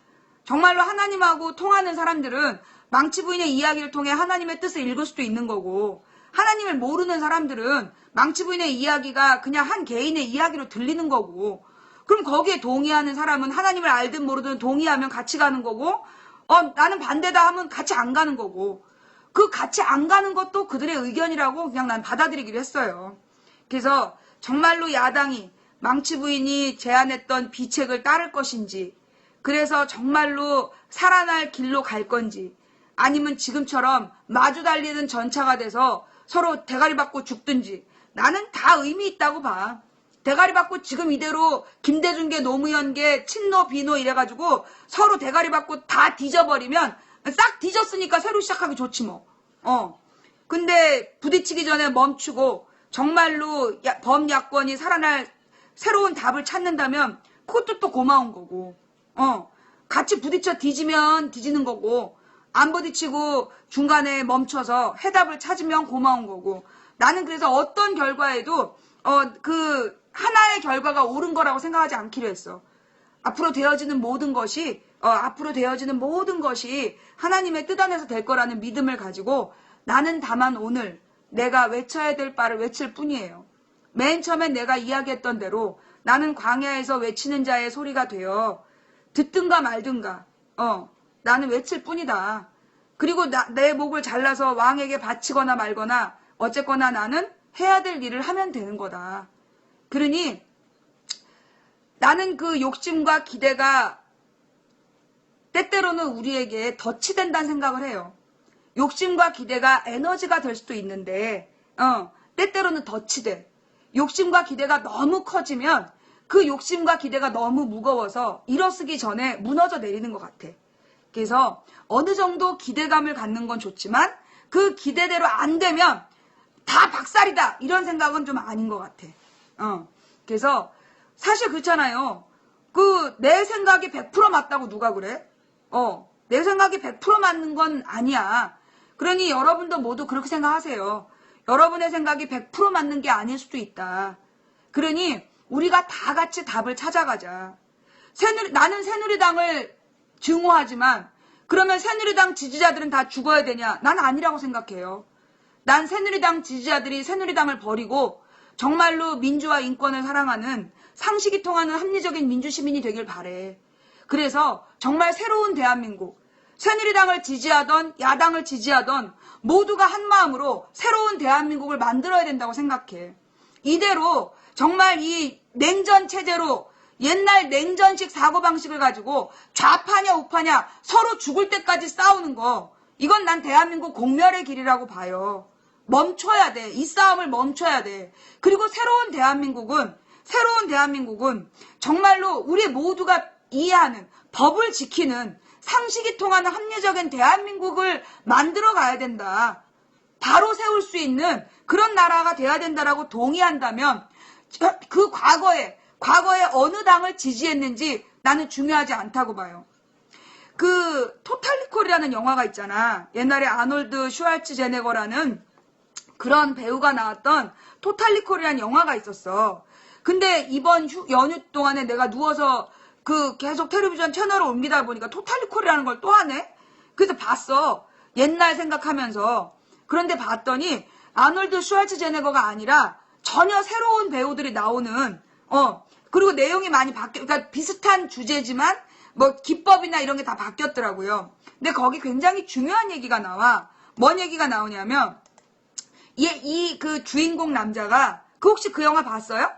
정말로 하나님하고 통하는 사람들은 망치 부인의 이야기를 통해 하나님의 뜻을 읽을 수도 있는 거고, 하나님을 모르는 사람들은 망치 부인의 이야기가 그냥 한 개인의 이야기로 들리는 거고, 그럼 거기에 동의하는 사람은 하나님을 알든 모르든 동의하면 같이 가는 거고, 나는 반대다 하면 같이 안 가는 거고, 그 같이 안 가는 것도 그들의 의견이라고 그냥 난 받아들이기로 했어요. 그래서 정말로 야당이 망치 부인이 제안했던 비책을 따를 것인지, 그래서 정말로 살아날 길로 갈 건지, 아니면 지금처럼 마주 달리는 전차가 돼서 서로 대가리 받고 죽든지, 나는 다 의미 있다고 봐. 대가리 받고 지금 이대로 김대중계 노무현계 친노 비노 이래가지고 서로 대가리 받고 다 뒤져버리면 싹 뒤졌으니까 새로 시작하기 좋지 뭐. 근데 부딪히기 전에 멈추고 정말로 범야권이 살아날 새로운 답을 찾는다면 그것도 또 고마운 거고. 같이 부딪혀 뒤지면 뒤지는 거고, 안 부딪히고 중간에 멈춰서 해답을 찾으면 고마운 거고, 나는 그래서 어떤 결과에도 그 하나의 결과가 옳은 거라고 생각하지 않기로 했어. 앞으로 되어지는 모든 것이 하나님의 뜻 안에서 될 거라는 믿음을 가지고 나는 다만 오늘 내가 외쳐야 될 바를 외칠 뿐이에요. 맨 처음에 내가 이야기했던 대로 나는 광야에서 외치는 자의 소리가 되어 듣든가 말든가 나는 외칠 뿐이다. 그리고 내 목을 잘라서 왕에게 바치거나 말거나 어쨌거나 나는 해야 될 일을 하면 되는 거다. 그러니 나는 그 욕심과 기대가 때때로는 우리에게 덫이 된다는 생각을 해요. 욕심과 기대가 에너지가 될 수도 있는데 때때로는 덫이 돼. 욕심과 기대가 너무 커지면 그 욕심과 기대가 너무 무거워서 일어서기 전에 무너져 내리는 것 같아. 그래서 어느 정도 기대감을 갖는 건 좋지만 그 기대대로 안 되면 다 박살이다 이런 생각은 좀 아닌 것 같아. 그래서 사실 그렇잖아요. 내 생각이 100% 맞다고 누가 그래? 내 생각이 100% 맞는 건 아니야. 그러니 여러분도 모두 그렇게 생각하세요. 여러분의 생각이 100% 맞는 게 아닐 수도 있다. 그러니 우리가 다 같이 답을 찾아가자. 나는 새누리당을 증오하지만 그러면 새누리당 지지자들은 다 죽어야 되냐? 난 아니라고 생각해요. 난 새누리당 지지자들이 새누리당을 버리고 정말로 민주와 인권을 사랑하는 상식이 통하는 합리적인 민주시민이 되길 바래. 그래서 정말 새로운 대한민국, 새누리당을 지지하던 야당을 지지하던 모두가 한마음으로 새로운 대한민국을 만들어야 된다고 생각해. 이대로 정말 이 냉전 체제로 옛날 냉전식 사고방식을 가지고 좌파냐 우파냐 서로 죽을 때까지 싸우는 거, 이건 난 대한민국 공멸의 길이라고 봐요. 멈춰야 돼. 이 싸움을 멈춰야 돼. 그리고 새로운 대한민국은 정말로 우리 모두가 이해하는 법을 지키는 상식이 통하는 합리적인 대한민국을 만들어 가야 된다. 바로 세울 수 있는 그런 나라가 돼야 된다라고 동의한다면 그 과거에 어느 당을 지지했는지 나는 중요하지 않다고 봐요. 그 토탈리콜이라는 영화가 있잖아. 옛날에 아놀드 슈왈츠제네거라는 그런 배우가 나왔던 토탈리콜이라는 영화가 있었어. 근데 이번 연휴 동안에 내가 누워서 계속 텔레비전 채널을 옮기다 보니까 토탈리콜이라는 걸 또 하네? 그래서 봤어. 옛날 생각하면서. 그런데 봤더니 아놀드 슈왈츠제네거가 아니라 전혀 새로운 배우들이 나오는, 그리고 내용이 많이 그러니까 비슷한 주제지만 뭐 기법이나 이런 게 다 바뀌었더라고요. 근데 거기 굉장히 중요한 얘기가 나와. 뭔 얘기가 나오냐면, 그 주인공 남자가, 혹시 그 영화 봤어요?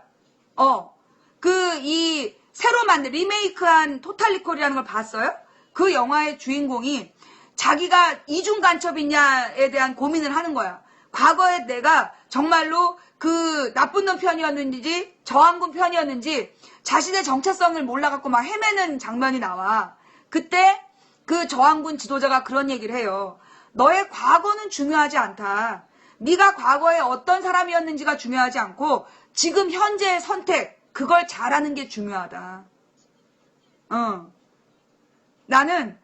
이 새로 만든 리메이크한 토탈리콜이라는 걸 봤어요? 그 영화의 주인공이 자기가 이중 간첩이냐에 대한 고민을 하는 거야. 과거에 내가 정말로 그 나쁜 놈 편이었는지 저항군 편이었는지 자신의 정체성을 몰라갖고 막 헤매는 장면이 나와. 그때 그 저항군 지도자가 그런 얘기를 해요. 너의 과거는 중요하지 않다. 네가 과거에 어떤 사람이었는지가 중요하지 않고 지금 현재의 선택, 그걸 잘하는 게 중요하다. 나는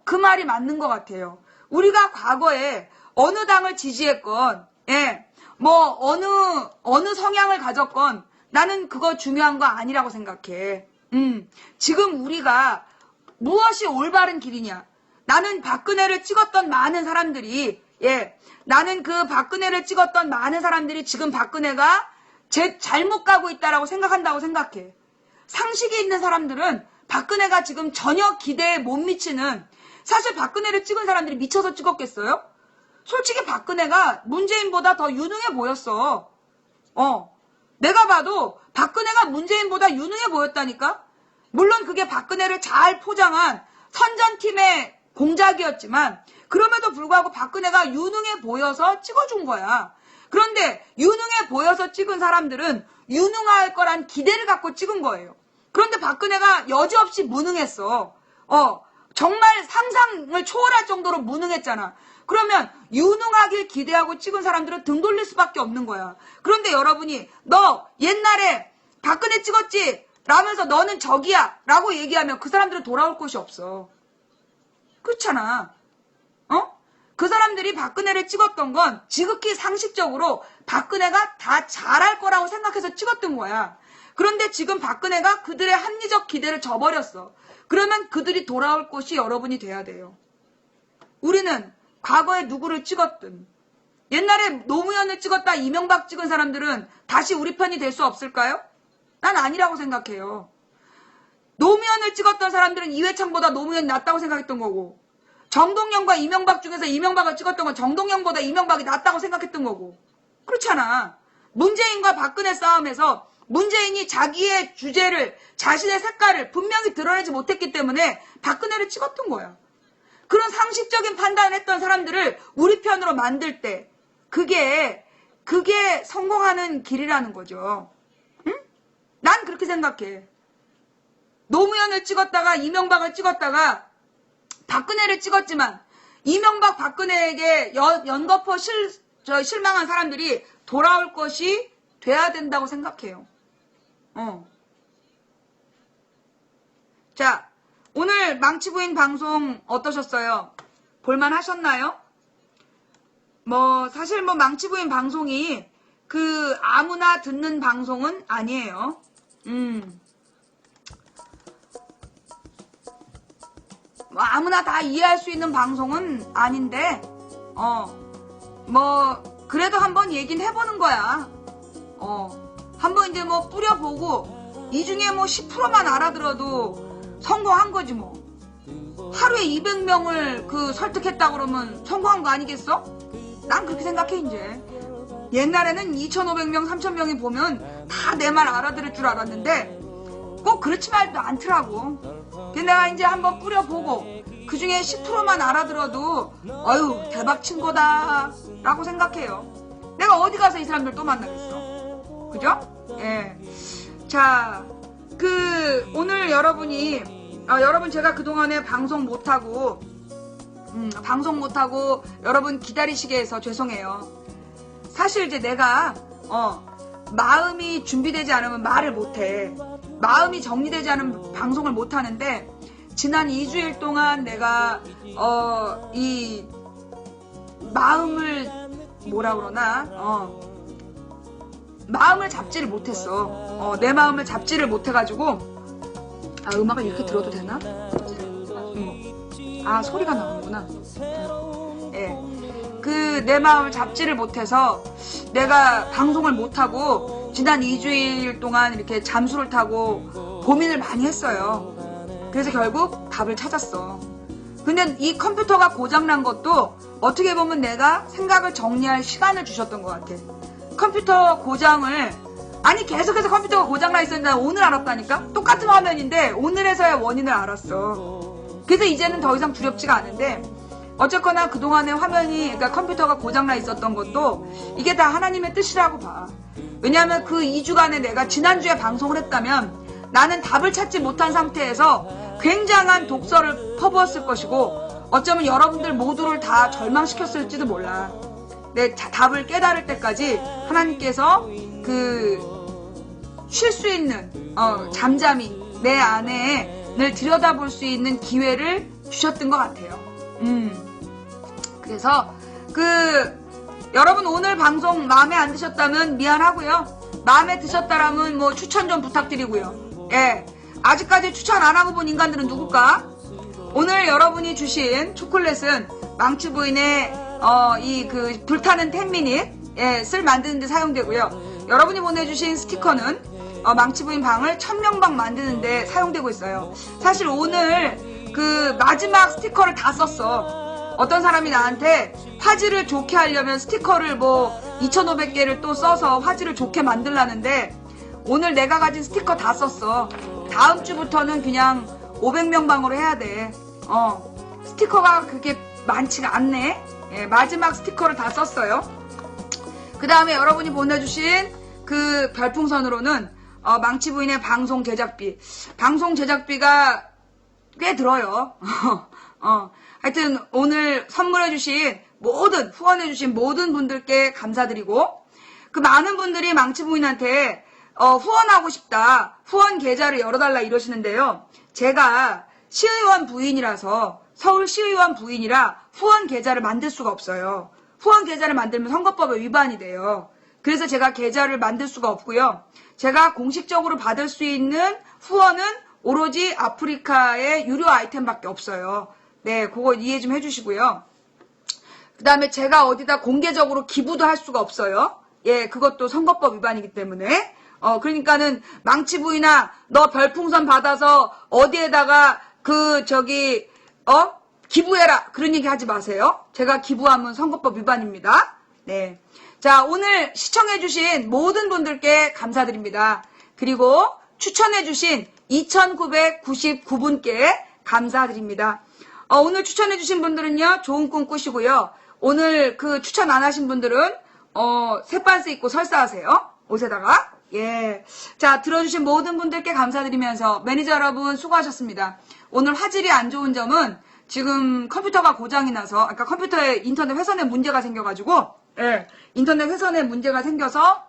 그 말이 맞는 것 같아요. 우리가 과거에 어느 당을 지지했건, 뭐 어느 성향을 가졌건 나는 그거 중요한 거 아니라고 생각해. 지금 우리가 무엇이 올바른 길이냐? 나는 박근혜를 찍었던 많은 사람들이, 나는 그 박근혜를 찍었던 많은 사람들이 지금 박근혜가 잘못 가고 있다라고 생각한다고 생각해. 상식이 있는 사람들은 박근혜가 지금 전혀 기대에 못 미치는, 사실 박근혜를 찍은 사람들이 미쳐서 찍었겠어요? 솔직히 박근혜가 문재인보다 더 유능해 보였어. 내가 봐도 박근혜가 문재인보다 유능해 보였다니까? 물론 그게 박근혜를 잘 포장한 선전팀의 공작이었지만 그럼에도 불구하고 박근혜가 유능해 보여서 찍어준 거야. 그런데 유능해 보여서 찍은 사람들은 유능할 거란 기대를 갖고 찍은 거예요. 그런데 박근혜가 여지없이 무능했어. 정말 상상을 초월할 정도로 무능했잖아. 그러면 유능하길 기대하고 찍은 사람들은 등 돌릴 수밖에 없는 거야. 그런데 여러분이 너 옛날에 박근혜 찍었지? 라면서 너는 적이야 라고 얘기하면 그 사람들은 돌아올 곳이 없어. 그렇잖아. 그 사람들이 박근혜를 찍었던 건 지극히 상식적으로 박근혜가 다 잘할 거라고 생각해서 찍었던 거야. 그런데 지금 박근혜가 그들의 합리적 기대를 저버렸어. 그러면 그들이 돌아올 곳이 여러분이 돼야 돼요. 우리는 과거에 누구를 찍었든 옛날에 노무현을 찍었다 이명박 찍은 사람들은 다시 우리 편이 될 수 없을까요? 난 아니라고 생각해요. 노무현을 찍었던 사람들은 이회창보다 노무현이 낫다고 생각했던 거고, 정동영과 이명박 중에서 이명박을 찍었던 건 정동영보다 이명박이 낫다고 생각했던 거고. 그렇잖아. 문재인과 박근혜 싸움에서 문재인이 자기의 주제를, 자신의 색깔을 분명히 드러내지 못했기 때문에 박근혜를 찍었던 거야. 그런 상식적인 판단을 했던 사람들을 우리 편으로 만들 때 그게 성공하는 길이라는 거죠. 응? 난 그렇게 생각해. 노무현을 찍었다가 이명박을 찍었다가 박근혜를 찍었지만 이명박 박근혜에게 연거푸 실망한 사람들이 돌아올 것이 돼야 된다고 생각해요. 자, 오늘 망치부인 방송 어떠셨어요? 볼만하셨나요? 사실 망치부인 방송이 아무나 듣는 방송은 아니에요. 아무나 다 이해할 수 있는 방송은 아닌데, 그래도 한번 얘기는 해보는 거야. 한번 이제 뿌려보고, 이 중에 10%만 알아들어도 성공한 거지 뭐. 하루에 200명을 설득했다 그러면 성공한 거 아니겠어? 난 그렇게 생각해, 이제. 옛날에는 2,500명, 3,000명이 보면 다 내 말 알아들을 줄 알았는데, 꼭 그렇지만도 않더라고. 근데 내가 이제 한번 뿌려보고, 그 중에 10%만 알아들어도, 어휴, 대박 친 거다. 라고 생각해요. 내가 어디 가서 이 사람들 또 만나겠어. 그죠? 예. 자, 오늘 여러분 제가 그동안에 방송 못하고, 여러분 기다리시게 해서 죄송해요. 사실 이제 내가, 마음이 준비되지 않으면 말을 못해. 마음이 정리되지 않으면 방송을 못하는데, 지난 2주일 동안 내가, 이 마음을, 마음을 잡지를 못했어. 내 마음을 잡지를 못해가지고, 음악을 이렇게 들어도 되나? 소리가 나오는구나. 예. 내 마음을 잡지를 못해서 내가 방송을 못하고 지난 2주일 동안 이렇게 잠수를 타고 고민을 많이 했어요. 그래서 결국 답을 찾았어. 근데 이 컴퓨터가 고장난 것도 어떻게 보면 내가 생각을 정리할 시간을 주셨던 것 같아. 컴퓨터 고장을 계속해서 컴퓨터가 고장나 있었는데 오늘 알았다니까? 똑같은 화면인데 오늘에서야 원인을 알았어. 그래서 이제는 더 이상 두렵지가 않은데, 어쨌거나 그동안에 그러니까 컴퓨터가 고장나 있었던 것도 이게 다 하나님의 뜻이라고 봐. 왜냐하면 그 2주간에 내가 지난주에 방송을 했다면 나는 답을 찾지 못한 상태에서 굉장한 독서를 퍼부었을 것이고, 어쩌면 여러분들 모두를 다 절망시켰을지도 몰라. 내 답을 깨달을 때까지 하나님께서 쉴 수 있는, 잠잠히 내 안에를 들여다볼 수 있는 기회를 주셨던 것 같아요. 그래서, 여러분 오늘 방송 마음에 안 드셨다면 미안하고요. 마음에 드셨다라면 추천 좀 부탁드리고요. 예. 아직까지 추천 안 하고 본 인간들은 누굴까? 오늘 여러분이 주신 초콜릿은 망치부인의, 불타는 10미닛, 쓸 만드는데 사용되고요. 여러분이 보내주신 스티커는 망치부인 방을 1000명방 만드는데 사용되고 있어요. 사실 오늘 마지막 스티커를 다 썼어. 어떤 사람이 나한테 화질을 좋게 하려면 스티커를 2,500개를 또 써서 화질을 좋게 만들라는데, 오늘 내가 가진 스티커 다 썼어. 다음 주부터는 그냥 500명 방으로 해야 돼. 스티커가 그렇게 많지가 않네. 예, 마지막 스티커를 다 썼어요. 그 다음에 여러분이 보내주신 별풍선으로는 망치부인의 방송 제작비가 꽤 들어요. 하여튼 오늘 선물해주신 후원해주신 모든 분들께 감사드리고, 많은 분들이 망치부인한테 후원하고 싶다. 후원 계좌를 열어달라 이러시는데요. 제가 시의원 부인이라서 서울시의원 부인이라 후원 계좌를 만들 수가 없어요. 후원 계좌를 만들면 선거법에 위반이 돼요. 그래서 제가 계좌를 만들 수가 없고요. 제가 공식적으로 받을 수 있는 후원은 오로지 아프리카의 유료 아이템밖에 없어요. 네, 그거 이해 좀 해주시고요. 그 다음에 제가 어디다 공개적으로 기부도 할 수가 없어요. 예, 그것도 선거법 위반이기 때문에. 그러니까는 망치부인아, 너 별풍선 받아서 어디에다가 기부해라. 그런 얘기 하지 마세요. 제가 기부하면 선거법 위반입니다. 네. 자, 오늘 시청해주신 모든 분들께 감사드립니다. 그리고 추천해주신 2999분께 감사드립니다. 오늘 추천해주신 분들은요, 좋은 꿈 꾸시고요. 오늘 추천 안 하신 분들은, 새반스 입고 설사하세요. 옷에다가. 예. 자, 들어주신 모든 분들께 감사드리면서 매니저 여러분 수고하셨습니다. 오늘 화질이 안 좋은 점은 지금 컴퓨터가 고장이 나서, 아까 컴퓨터에 인터넷 회선에 문제가 생겨가지고, 예. 인터넷 회선에 문제가 생겨서,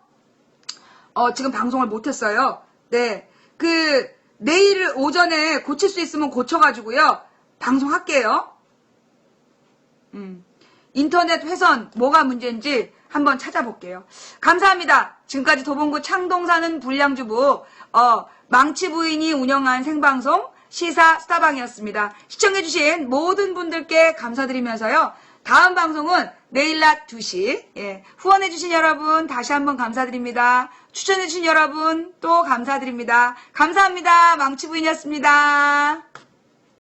지금 방송을 못했어요. 네. 내일 오전에 고칠 수 있으면 고쳐가지고요. 방송할게요. 인터넷 회선 뭐가 문제인지 한번 찾아볼게요. 감사합니다. 지금까지 도봉구 창동 사는 불량주부 망치 부인이 운영한 생방송 시사 스타방이었습니다. 시청해주신 모든 분들께 감사드리면서요. 다음 방송은 내일 낮 2시. 예, 후원해주신 여러분 다시 한번 감사드립니다. 추천해주신 여러분 또 감사드립니다. 감사합니다. 망치 부인이었습니다.